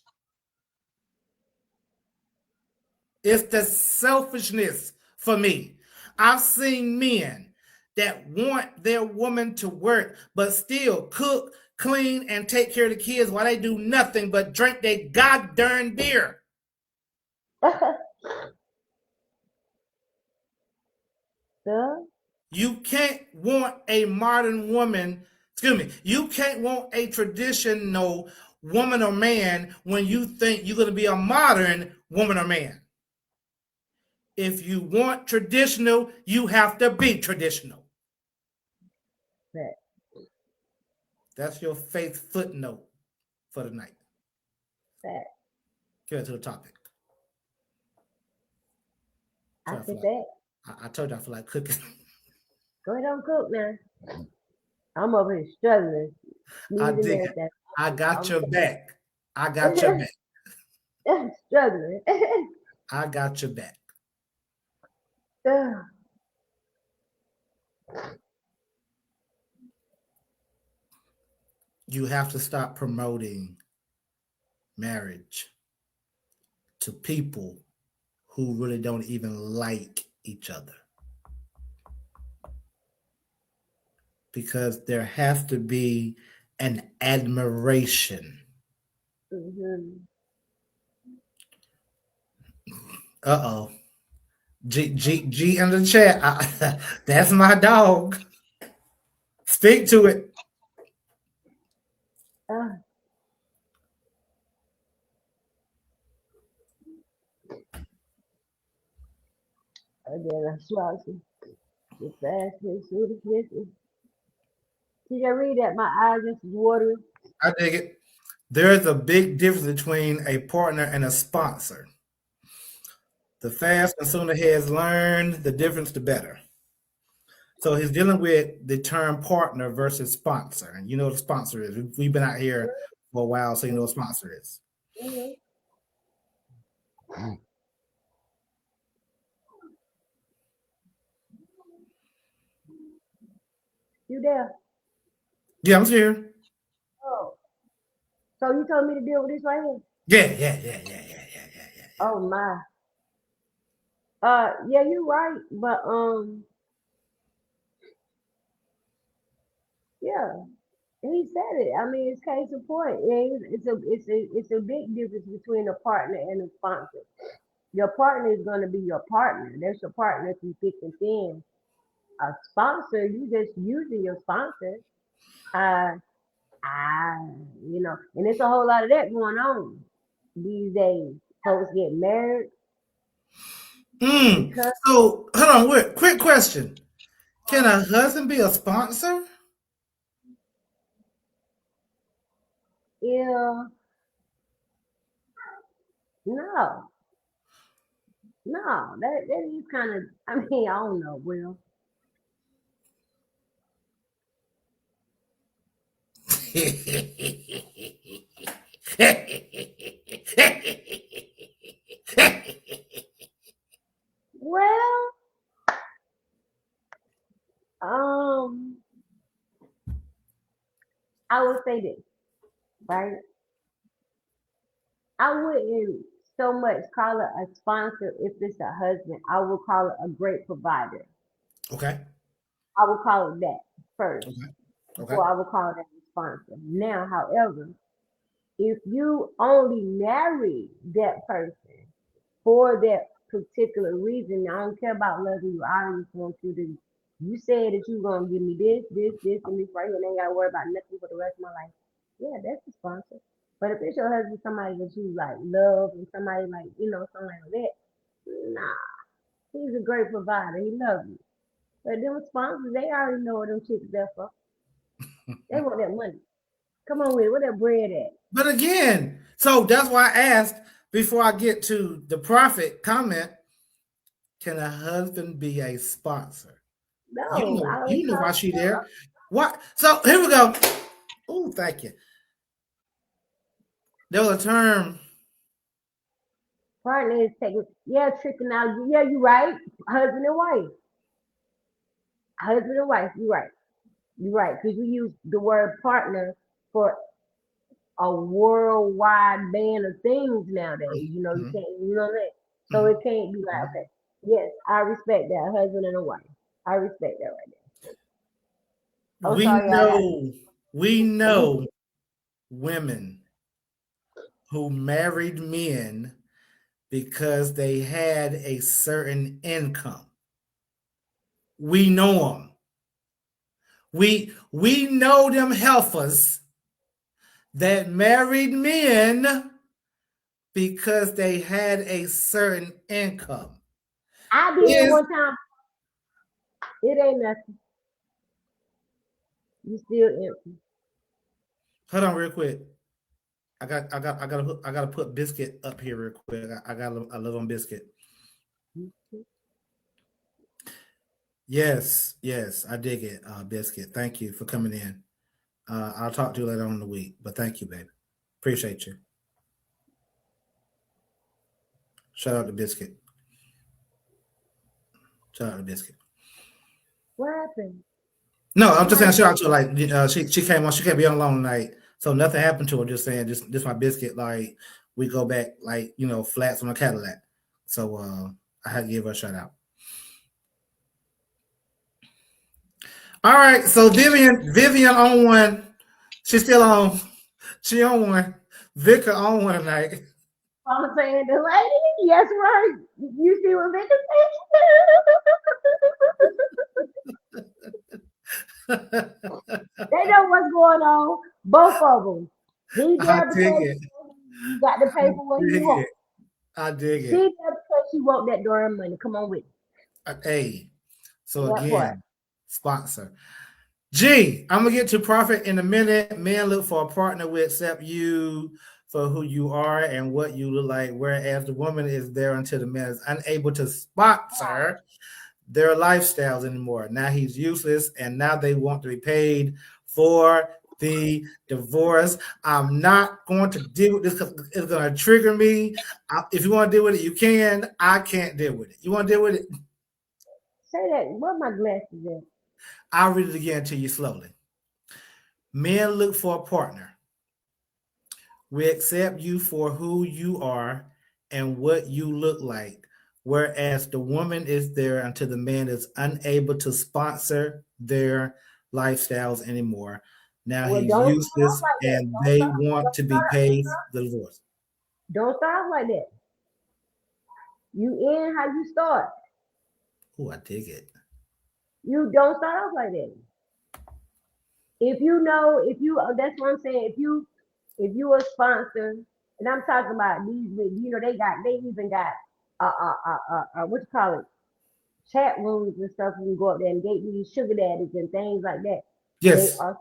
It's the selfishness for me. I've seen men that want their woman to work, but still cook, clean, and take care of the kids while they do nothing but drink their goddamn beer.
Huh?
You can't want a modern woman, excuse me, you can't want a traditional woman or man when you think you're going to be a modern woman or man. If you want traditional, you have to be traditional.
That.
That's your faith footnote for the night.
That.
Get to the topic.
I
I,
said
like,
that.
I told you I feel like cooking.
Go ahead and cook now. I'm over here struggling,
I
sneezing
dig.
everything.
I got
I'm
your back. I got your back.
struggling.
I got your back. You have to stop promoting marriage to people who really don't even like each other. because there has to be an admiration.
Mm-hmm.
Uh-oh. G in the chat. That's my dog. Speak to it.
Uh, again, I saw some the fastest, sweetest. Did you read that? My eyes just watering.
I dig it. There's a big difference between a partner and a sponsor. The fast and sooner heads learn, the difference, the better. So he's dealing with the term partner versus sponsor. And you know what a sponsor is. We've been out here for a while, so you know what a sponsor is.
Mm-hmm. You there?
Yeah, I'm here.
Oh, so you told me to deal with this right here?
Yeah.
Oh my. Yeah, you're right, but yeah, he said it. I mean, it's case in point. It's a big difference between a partner and a sponsor. Your partner is gonna be your partner. That's your partner through thick and thin. A sponsor, you just using your sponsor. Uh, and there's a whole lot of that going on these days. Folks get married because
So hold on, wait, quick question. Can a husband be a sponsor?
yeah, no, no, that is kind of. I mean, I don't know, Will. Well, um, I would say this, right? I wouldn't so much call it a sponsor if it's a husband. I would call it a great provider.
Okay.
I would call it that first
Okay. Okay.
before I would call it a sponsor. Now, however, if you only marry that person for that particular reason, I don't care about loving you. I just want you to. You said that you're gonna give me this, and this right here, and I ain't gotta worry about nothing for the rest of my life. Yeah, that's a sponsor. But if it's your husband, somebody that you like love, and somebody like something like that, nah, he's a great provider. He loves you. But them sponsors, they already know what them chicks there for. They want that money. Come on with it. Where that bread at?
But again, so that's why I asked before I get to the profit comment, can a husband be a sponsor?
No, I always
You know
call
why
it
she there. What? So here we go. Oh, thank you. There was a term.
partner is taking, yeah, tricking out. Yeah, you right. Husband and wife. Husband and wife. You right. You right. Because we use the word partner for a worldwide ban of things nowadays. You
Mhm,
can't, what I mean? So it
mhm,
can't be like,
mhm.
okay, yes, I respect that. Husband and a wife. I respect that right there. Oh,
We
sorry, y'all.
we know women who married men because they had a certain income. We know them. We know them heifers that married men because they had a certain income.
I did
Is
one time. It ain't nothing. You still empty.
hold on real quick. I gotta put biscuit up here real quick. I got a little on biscuit. Yes, I dig it, biscuit. Thank you for coming in. I'll talk to you later on in the week, but thank you, baby. Appreciate you. Shout out to biscuit. Shout out to biscuit.
What happened?
No, I'm just
Somebody
saying shout out to her, like she came on. She can't be on long night, so nothing happened to her. Just saying, this my biscuit. Like we go back, like flats on a Cadillac. So I had to give her a shout out. All right, so Vivian on one. She's still on. She on one. Vika on one tonight.
I'm saying the lady, yes, right. You see what Victor said? They know what's going on. Both of them. He
I
there
dig
because
it.
you got the
I
paper when you
dig
want.
it. I dig
She
it.
there because she want that darn money. Come on with it.
Hey, so
That part.
again, sponsor. G, I'm gonna get to profit in a minute. Men look for a partner who accept you for who you are and what you look like, whereas the woman is there until the man is unable to sponsor their lifestyles anymore. Now he's useless, and now they want to be paid for the divorce. I'm not going to deal with this because it's going to trigger me. If you want to deal with it, you can. I can't deal with it. You want to deal with it?
Say that. What my glasses at?
I'll read it again to you slowly. Men look for a partner. We accept you for who you are and what you look like, whereas the woman is there until the man is unable to sponsor their lifestyles anymore. Now
Well,
he's
don't start off
useless
like that.
and they want to be paid the divorce.
Don't start off like that. You in how you start.
Oh, I dig it.
You don't start off like that. If you know, if you that's what I'm saying. If you a sponsor, and I'm talking about these, they even got what you call it, chat rooms and stuff. You can go up there and date these sugar daddies and things like that. They
Yes,
are,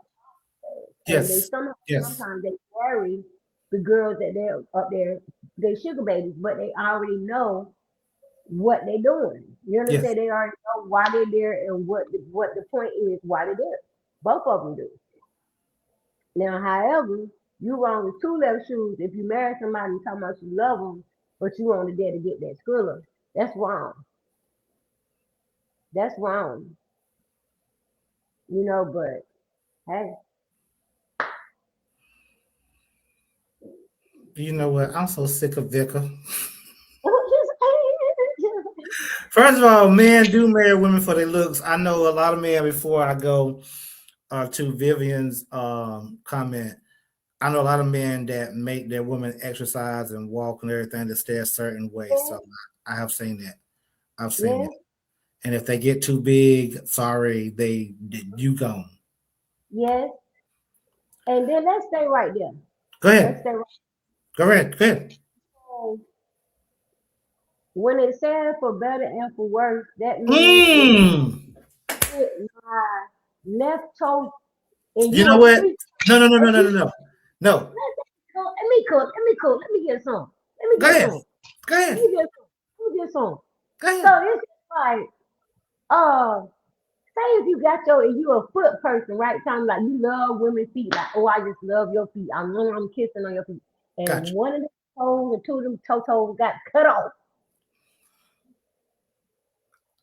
and they
yes, yes,
sometimes they marry the girls that they're up there, they sugar babies, but they already know what they're doing. You
yes.
understand? They already know why they're there and what the point is, why they're there. Both of them do. Now, however, you wrong with two left shoes if you marry somebody and talking about you love them, but you only there to get that skrilla. That's wrong. That's wrong. But hey,
You know what? I'm so sick of Vicar.
just
First of all, men do marry women for their looks. I know a lot of men before I go to Vivian's comment. I know a lot of men that make their women exercise and walk and everything to stay a certain way. So I have seen that. I've seen
yes,
it. And if they get too big, sorry, you gone.
yes. And then let's stay right there.
Go
Let's
ahead.
stay right
Go ahead. Go ahead.
there. When it said for better and for worse, that means if
Mm.
you hit my left toe and
You
you
know
a
what?
freak,
No, no, no, no,
if
no,
you
no, no. No.
let me cook, let me cook, let me get some. Let me
Go
get
ahead.
some.
Go
Let
ahead.
me get some. Let me get some.
Go
So
ahead.
it's like, say if you got if you a foot person, right? Time like you love women's feet, like, oh, I just love your feet. I'm kissing on your feet. And
Gotcha.
one of the toes or two of them toes got cut off.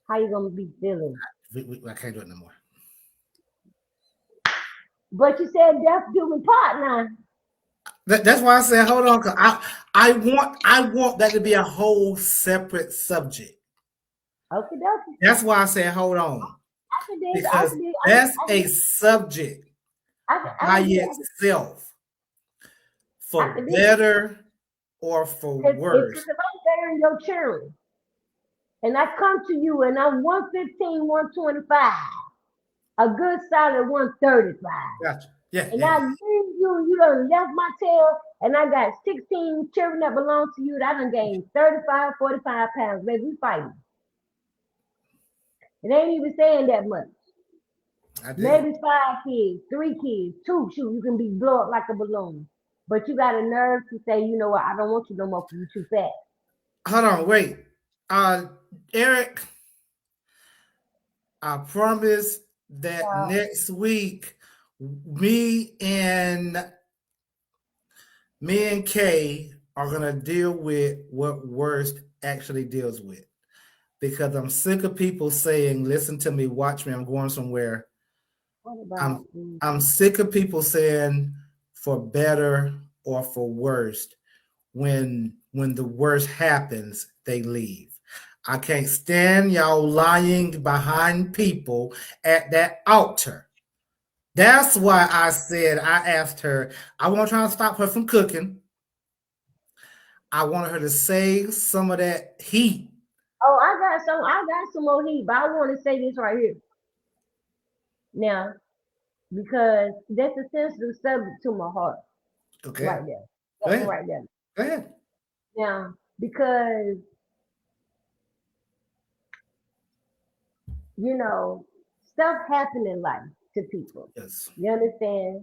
How you gonna be feeling?
I can't do it no more.
But you said death do me part now.
That's why I said hold on, cause I want that to be a whole separate subject.
Okay, dokie.
That's why I said hold on,
I can dig. I
because
can dig.
that's a subject
I
by
can dig.
itself,
I
for
can dig.
better or for
If
worse.
I'm bearing your children, and I come to you and I'm 115, 125, a good solid 135.
Gotcha. Yeah,
And
yeah,
I
yeah.
leave you and you done left my tail and I got 16 children that belong to you that I done gained 35, 45 pounds. Baby, we fighting. It ain't even saying that much.
I dig it.
Maybe 5 kids, 3 kids, two, shoot, you can be blow up like a balloon. But you got a nerve to say, you know what, I don't want you no more because you too fat.
Hold on, wait. Eric, I promise that
Uh,
next week, me and me and Kay are gonna deal with what worst actually deals with, because I'm sick of people saying, "Listen to me, watch me. I'm going somewhere."
what about
I'm sick of people saying for better or for worst. When the worst happens, they leave. I can't stand y'all lying behind people at that altar. That's why I said, I asked her, I want to try to stop her from cooking. I wanted her to save some of that heat.
Oh, I got some more heat, but I want to say this right here now because that's a sensitive subject to my heart
Okay.
right there.
Go
That one
ahead.
right there.
Go ahead.
Now, because you know, stuff happen in life to people.
Yes.
You understand?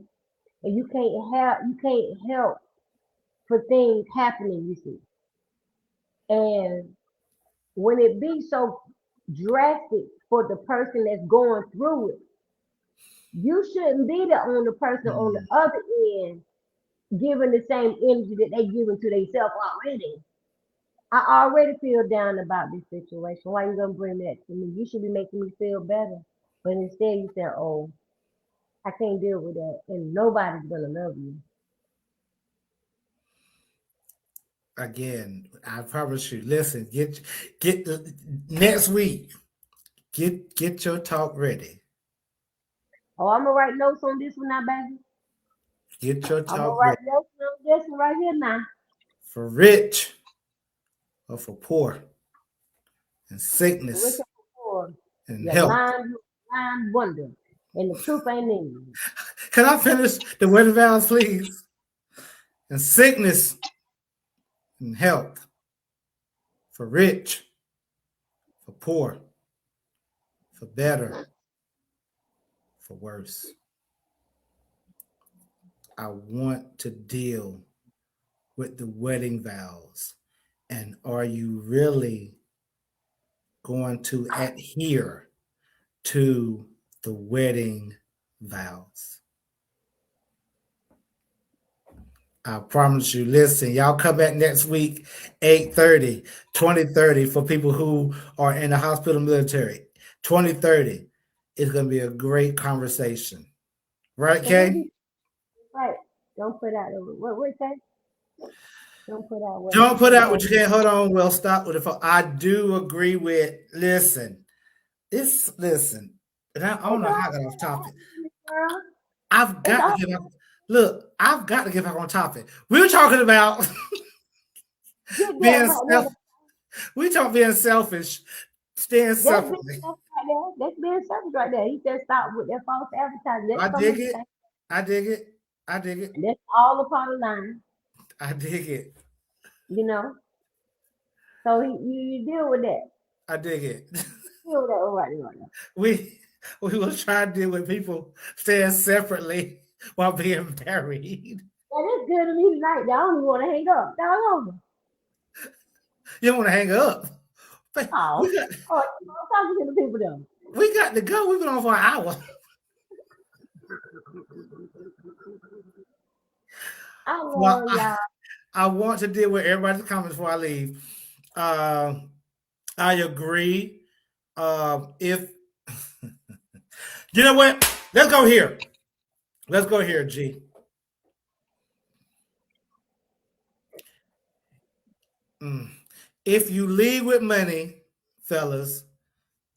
And you can't help for things happening, you see. And when it be so drastic for the person that's going through it, you shouldn't be the only person on the
Mm.
other end giving the same energy that they giving to themselves already. I already feel down about this situation. Why you gonna bring that to me? You should be making me feel better. But instead you say, oh, I can't deal with that and nobody's gonna love you.
Again, I promise you. Listen, get the next week. Get your talk ready.
Oh, I'm gonna write notes on this one now, baby.
Get your
I'm gonna
talk
write
ready.
notes on this one right here now.
For rich or for poor, and
Rich
sickness
and poor,
and
you're
health.
blind wonder, and the truth ain't in you.
Can I finish the wedding vows, please? And sickness and health. For rich, for poor, for better, for worse. I want to deal with the wedding vows. And are you really going to adhere to the wedding vows? I promise you. Listen, y'all come back next week, 8:30, 20:30 for people who are in the hospital military. 20:30. It's going to be a great conversation. Right,
So what
Kay?
do you right? Don't put out the what say? Don't put out what
Don't put
you
out what
don't.
you can't. Hold on. We'll stop with it. I do agree with, listen, listen, and I don't
It's
know
all
how I got off topic.
girl.
I've
It's
got to
all
get back. Look, I've got to get back on topic. We were talking about
get that
being
right
self.
there.
We talk being selfish, staying
That's being
selfishly.
selfish right there. That's being selfish right there. He said stop with that false advertising. That's
I
some of
dig
the
it.
things.
I dig it. I dig it.
And that's all a part of line,
I dig it.
you know. So you deal with that.
I dig it.
Deal with that right now.
we we will try to deal with people staying separately while being married.
Yeah, that's good to me tonight. I don't even want to hang up. Down over.
You don't want to hang up.
Oh,
We got
oh, I'm talking to the people though.
we got to go. We've been on for an hour.
I
Well,
love y'all.
I want to deal with everybody's comments before I leave. Uh, I agree. If you know what, let's go here. Let's go here, G. If you lead with money, fellas,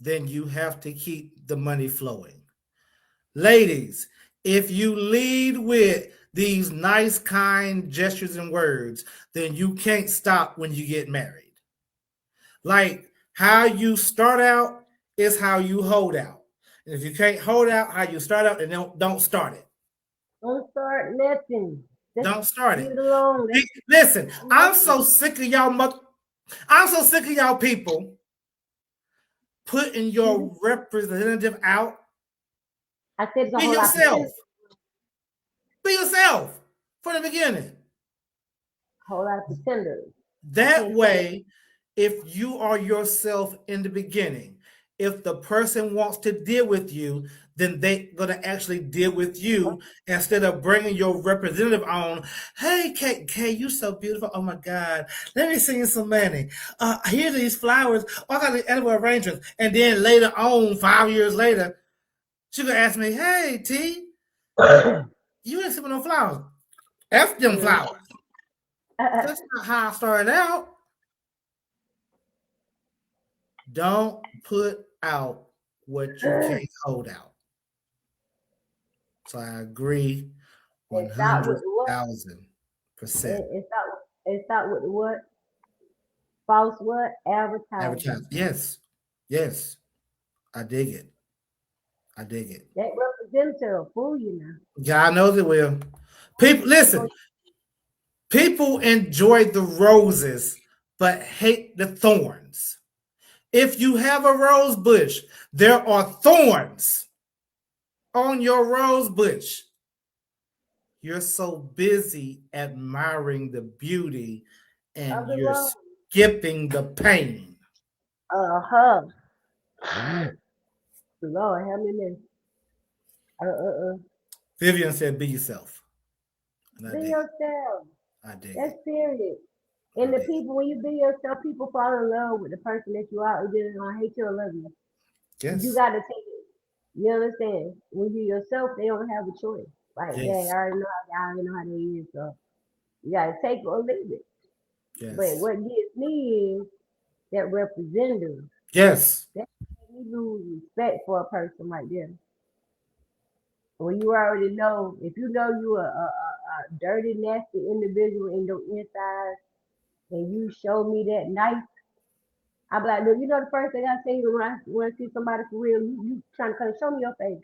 then you have to keep the money flowing. Ladies, if you lead with these nice, kind gestures and words, then you can't stop when you get married. Like how you start out is how you hold out. And if you can't hold out how you start out, then don't start it.
Don't start nothing. Just
Don't start
leave
it.
it alone.
Listen, I'm
Nothing.
so sick of y'all. I'm so sick of y'all people putting your representative out.
I said it's a
Be
whole lot of
yourself.
pretenders.
Be yourself from the beginning.
Whole lot of pretenders.
That way, if you are yourself in the beginning, if the person wants to deal with you, then they're going to actually deal with you instead of bringing your representative on. Hey, Kay, you so beautiful. Oh my God. Let me sing you some money. Here are these flowers. I got the edible arrangements. And then later on, 5 years later, she's going to ask me, hey, T, you ain't sipping no flowers. F them flowers. That's not how I started out. Don't put out what you can't hold out. So I agree
And start with what?
100,000%.
And start with what? False what?
Advertise.
Advertising.
Yes. Yes. I dig it. I dig it.
That representative will fool you now.
God knows it will. People, listen, people enjoy the roses, but hate the thorns. If you have a rose bush, there are thorns on your rose bush. You're so busy admiring the beauty and
Of the
you're
road.
skipping the pain.
Uh-huh. Lord, help me miss.
Vivian said, be yourself. And I
Be
dig it.
yourself.
I dig
That's
it.
period.
I
And the
dig it.
people, when you be yourself, people fall in love with the person that you are. Either gonna hate you or love you. You
Yes.
gotta take it. You understand? When you yourself, they don't have a choice. Like, dang,
Yes.
I already know how they is. So you gotta take it or leave it. But
Yes.
what gets me is that representative.
Yes.
That makes me lose respect for a person like this. When you already know, if you know you a dirty, nasty individual in your inside, and you show me that knife, I be like, look, you know the first thing I say when I see somebody for real, you trying to come show me your face.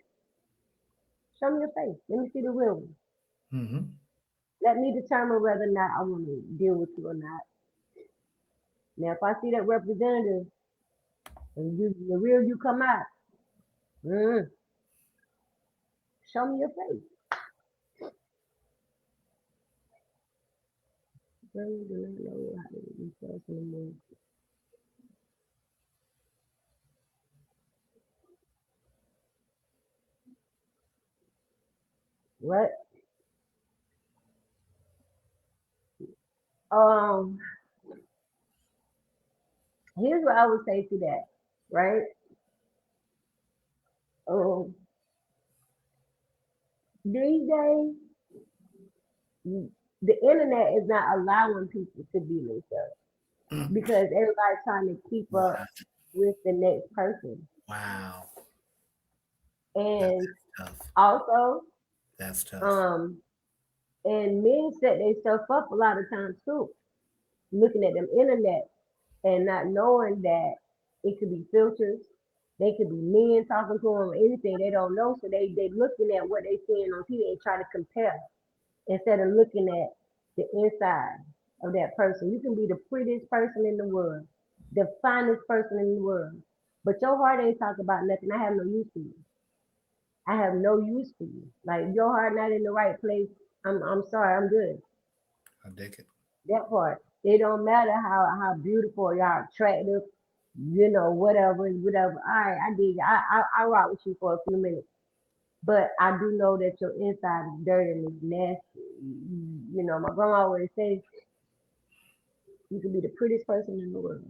Show me your face. Let me see the real one.
Mm-hmm.
Let me determine whether or not I want to deal with you or not. Now, if I see that representative and the real you come out, mm, show me your face. Really do not know how to do themselves anymore. What? Um, Here's what I would say to that, right? Um, these days, the internet is not allowing people to be themselves because everybody's trying to keep
Wow.
up with the next person.
Wow. That's
And
tough.
also,
That's tough.
um, and men set themselves up a lot of times too, looking at them internet and not knowing that it could be filters. They could be men talking to them or anything they don't know. So they looking at what they seeing on TV and try to compare instead of looking at the inside of that person. You can be the prettiest person in the world, the finest person in the world, but your heart ain't talking about nothing. I have no use for you. I have no use for you. Like if your heart not in the right place, I'm sorry, I'm good.
I dig it.
That part. It don't matter how beautiful y'all attractive, whatever. All right, I dig it. I rock with you for a few minutes. But I do know that your inside is dirty and it's nasty. My grandma always says you can be the prettiest person in the world.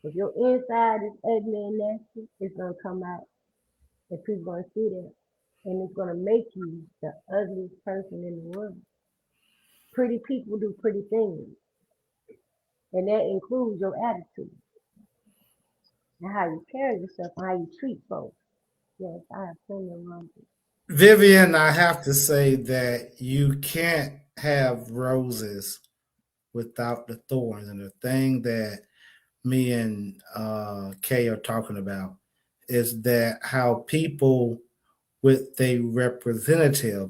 If your inside is ugly and nasty, it's gonna come out and people gonna see that. And it's gonna make you the ugliest person in the world. Pretty people do pretty things. And that includes your attitude and how you carry yourself and how you treat folks. Yes, I have plenty of wrong.
Vivian, I have to say that you can't have roses without the thorns. And the thing that me and Kay are talking about is that how people with a representative,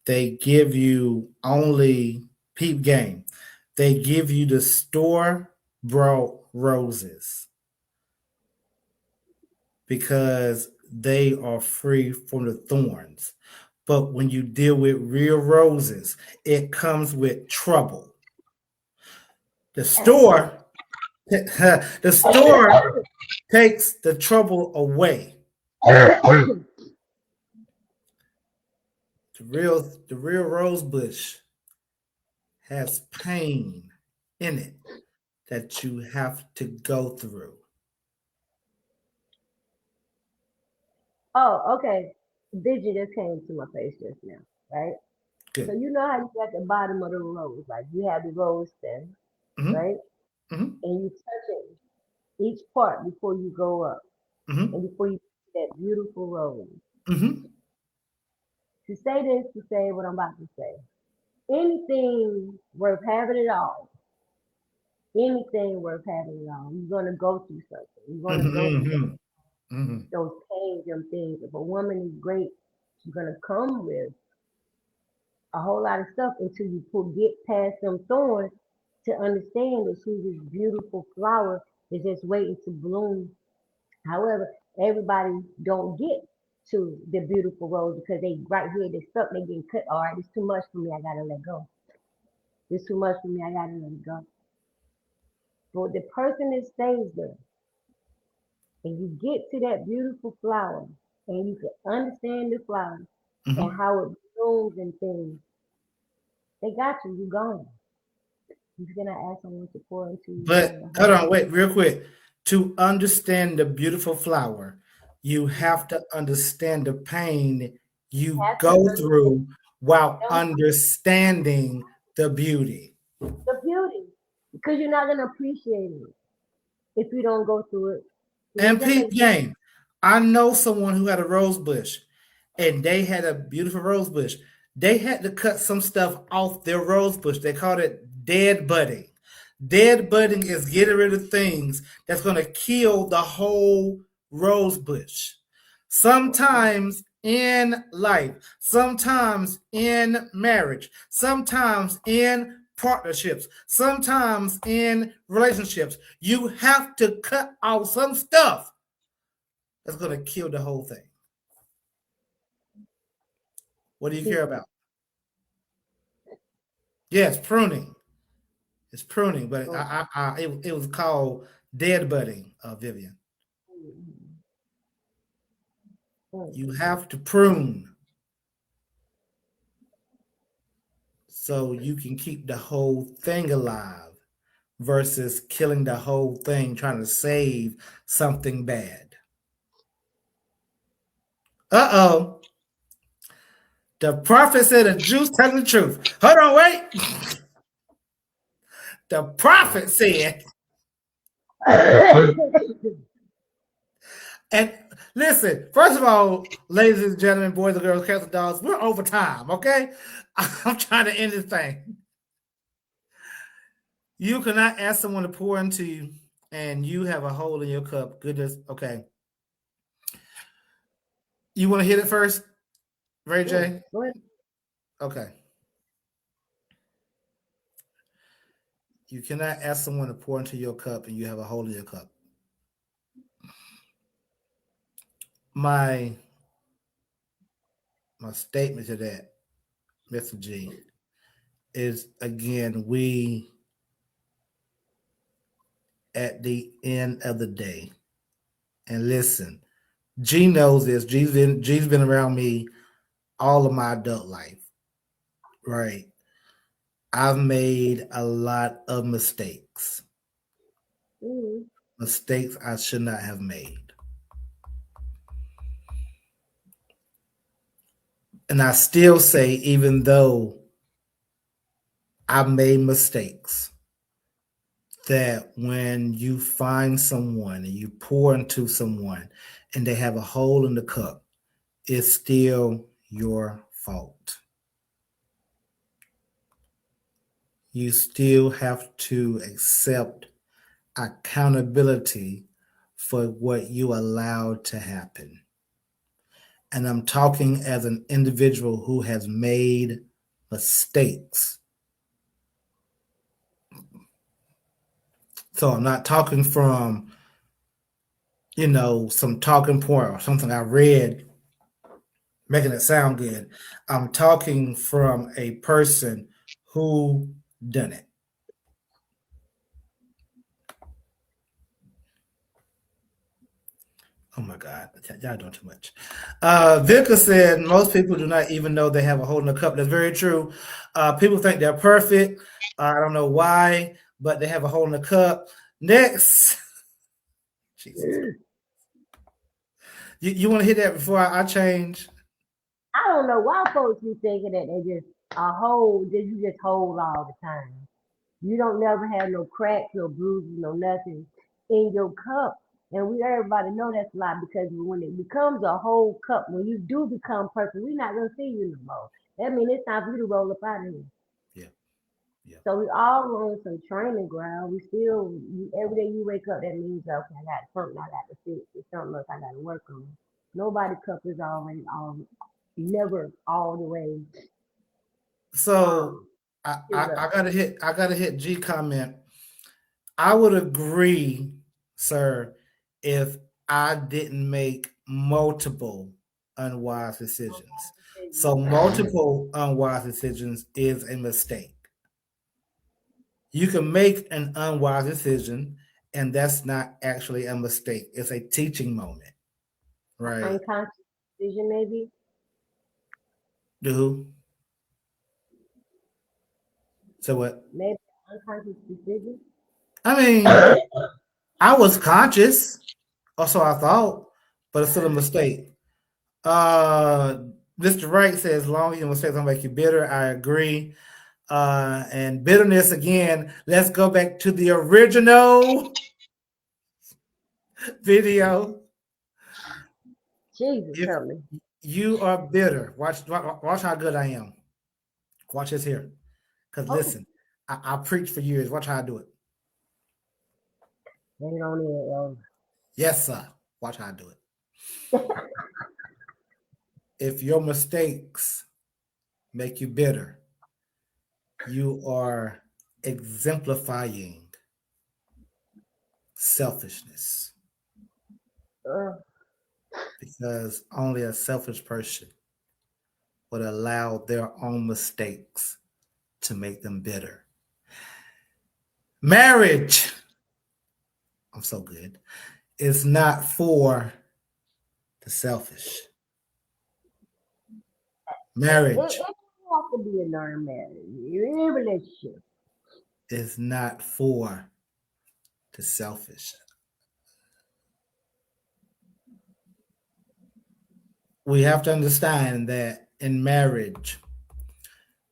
they give you only peep game. They give you the store brought roses because they are free from the thorns. But when you deal with real roses, it comes with trouble. The store, the store takes the trouble away. The real rose bush has pain in it that you have to go through.
Oh, okay. Vision just came to my face just now, right? So
Good.
you know how you got the bottom of the rose, like you have the rose stem,
Hmm.
right?
Hmm.
And you touch it. each part before you go up
Mm-hmm.
and before you see that beautiful rose.
Mm-hmm.
To say this, to say what I'm about to say. Anything worth having it all, anything worth having it all, you're gonna go through something. You're gonna go through
Mm-hmm. Mm-hmm.
those pains, them things. If a woman is great, she's gonna come with a whole lot of stuff until you get past them thorns to understand that she's this beautiful flower that's just waiting to bloom. However, everybody don't get to the beautiful rose because they right here, they stuck, they getting cut. All right, it's too much for me. I gotta let go. It's too much for me. I gotta let it go. But the person that stays there and you get to that beautiful flower and you can understand the flower and
Mm-hmm.
how it blooms and things, they got you. You gone. You're gonna ask someone to pour into you. You're
But
gonna
hold
hold.
on, wait, real quick. To understand the beautiful flower, you have to understand the pain you
Have to
go
understand
through while
them,
understanding the beauty.
the beauty because you're not gonna appreciate it if you don't go through it. Does
And
that
peep
make sense?
game. I know someone who had a rose bush and they had a beautiful rose bush. They had to cut some stuff off their rose bush. They called it dead budding. Dead budding is getting rid of things that's going to kill the whole rose bush. Sometimes in life, sometimes in marriage, sometimes in partnerships, sometimes in relationships, you have to cut out some stuff that's going to kill the whole thing. What do you care about? Yes, pruning. It's pruning, but it was called dead budding, Vivian. You have to prune so you can keep the whole thing alive versus killing the whole thing trying to save something bad. Uh-oh. The prophet said the Jews telling the truth. Hold on, wait. The prophet said, and listen, first of all, ladies and gentlemen, boys and girls, cats and dogs, we're over time, okay? I'm trying to end this thing. You cannot ask someone to pour into you and you have a hole in your cup. Goodness, okay. You want to hit it first, Ray J?
Go ahead.
Okay. You cannot ask someone to pour into your cup and you have a hole in your cup. My statement to that, Mr. G, is again, we at the end of the day, and listen, G knows this. G's been around me all of my adult life, right? I've made a lot of mistakes.
Mhm.
Mistakes I should not have made. And I still say, even though I made mistakes, that when you find someone and you pour into someone and they have a hole in the cup, it's still your fault. You still have to accept accountability for what you allowed to happen. And I'm talking as an individual who has made mistakes. So I'm not talking from, some talking point or something I read making it sound good. I'm talking from a person who done it. Oh my God, y'all doing too much. Vika said most people do not even know they have a hole in the cup. That's very true. People think they're perfect. I don't know why, but they have a hole in the cup. Next, Jesus, you want to hit that before I change?
I don't know why folks be thinking that they just you just hold all the time. You don't never have no cracks, no bruises, no nothing. in your cup. And we everybody know that's a lie because when it becomes a whole cup, when you do become perfect, we're not gonna see you no more. That means it's time for you to roll up out of here.
Yeah. Yeah.
So we all on some training ground. We still every day you wake up, that means okay, I got something I got to fix. It's something else I got to work on. Nobody cup is always all never all the way
So
filled up.
I gotta hit G comment. I would agree, sir, if I didn't make multiple unwise decisions. So multiple unwise decisions is a mistake. You can make an unwise decision, and that's not actually a mistake. It's a teaching moment, right?
Unconscious decision, maybe.
Do so what?
Maybe unconscious decision.
I mean, I was conscious, or so I thought, but it's still a mistake. Uh, Mr. Wright says, long as your mistakes don't make you bitter. I agree. And bitterness again. Let's go back to the original video.
Jesus,
If
help me.
you are bitter, watch how good I am. Watch this here. Because
Oh,
listen, I preached for years. Watch how I do it.
they don't even.
Yes, sir. Watch how I do it. If your mistakes make you bitter, you are exemplifying selfishness. Because only a selfish person would allow their own mistakes to make them bitter. Marriage, I'm so good, is not for the selfish. Marriage
It have to be a non-marriage relationship.
is not for the selfish. We have to understand that in marriage,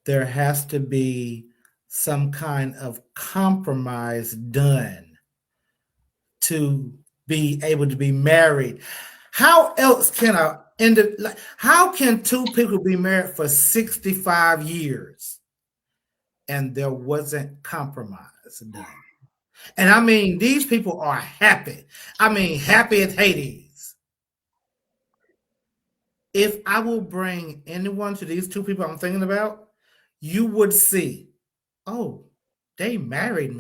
there has to be some kind of compromise done to be able to be married. How else can how can two people be married for 65 years and there wasn't compromise done? And I mean, these people are happy. I mean, happy as Hades. If I will bring anyone to these two people I'm thinking about, you would see, oh, they married.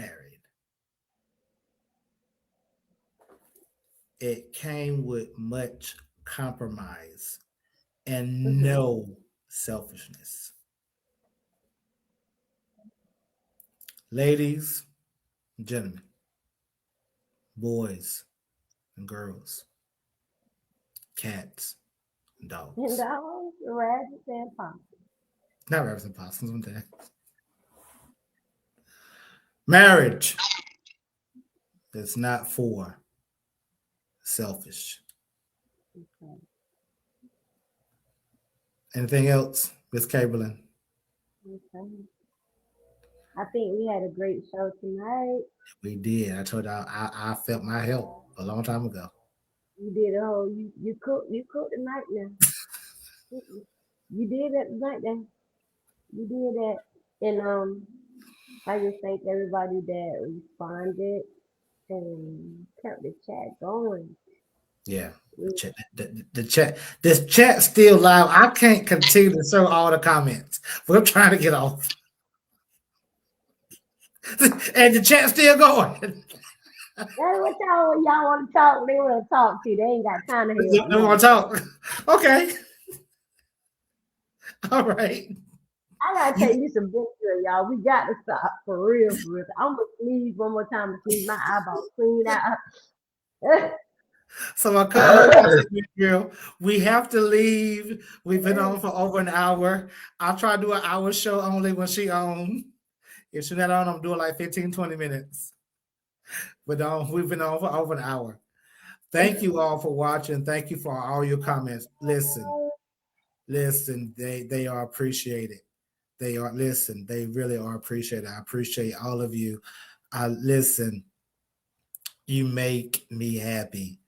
It came with much compromise and no selfishness. Ladies and gentlemen, boys and girls, cats and dogs.
And dogs, rabbits, and possums.
Not rabbits and possums, one day. Marriage is not for selfish.
Okay.
Anything else, Miss Cablein?
Okay. I think we had a great show tonight.
We did. I told y'all I felt my help a long time ago.
You did a whole you cooked tonight now. You did that tonight now. You did that. And I just thank everybody that responded and kept the chat going.
Yeah. The chat, this chat still live. I can't continue to show all the comments. We're trying to get off. And the chat's still going.
That's what y'all want to talk. They want to talk to. They ain't got time to hear.
They want to talk. Okay. All right.
I gotta take you some pictures, y'all. We got to stop for real, for real. I'm gonna sneeze one more time and sneeze my eyeballs clean out.
So my cousin, we have to leave. We've been on for over an hour. I'll try to do an hour show only when she on. If she's not on, I'm doing like 15, 20 minutes. But we've been on for over an hour. Thank you all for watching. Thank you for all your comments. Listen, they are appreciated. They really are appreciated. I appreciate all of you. Listen, you make me happy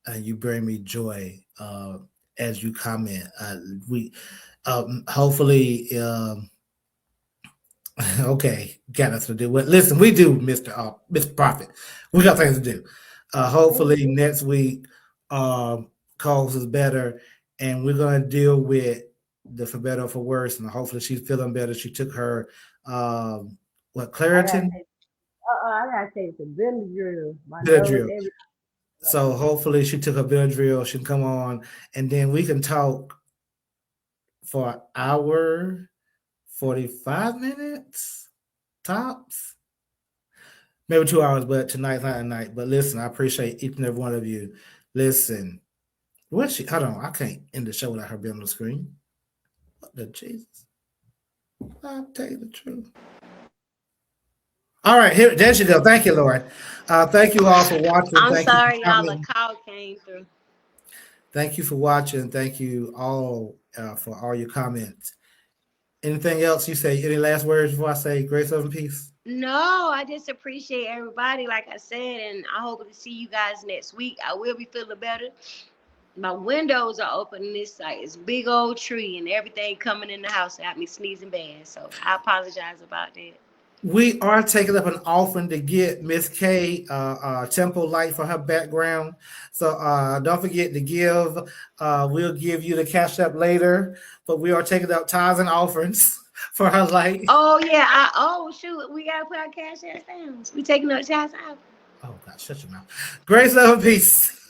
and you bring me joy as you comment. We hopefully okay, got us to do what? Listen, we do, Mr. Prophet. We got things to do. Hopefully next week, calls is better, and we're gonna deal with the for better or for worse, and hopefully she's feeling better. She took her what
I gotta
Claritin
take, I gotta take some Benadryl. My nose,
Benadryl.
everything.
So hopefully she took her Benadryl. She can come on, and then we can talk for an hour, 45 minutes tops. Maybe 2 hours, but tonight's not a night. But listen, I appreciate each and every one of you. Listen, where's she? Hold on, I can't end the show without her being on the screen. What the Jesus? I'll tell you the truth. All right, here, there she go. Thank you, Lord. Thank you all for watching.
I'm
Thank you for
sorry, y'all. A
coming.
call came through.
Thank you for watching. Thank you all for all your comments. Anything else you say? Any last words before I say grace, love, and peace?
No, I just appreciate everybody, like I said, and I hope to see you guys next week. I will be feeling better. My windows are open in this site. It's a big old tree and everything coming in the house got me sneezing bad. So I apologize about that.
We are taking up an offering to get Miss K temple light for her background. So don't forget to give. We'll give you the cash up later, but we are taking up tithes and offerings for her light.
Oh yeah. Oh shoot, we gotta put our cash ass down. We taking up shots out.
Oh God, shut your mouth. Grace, love, and peace.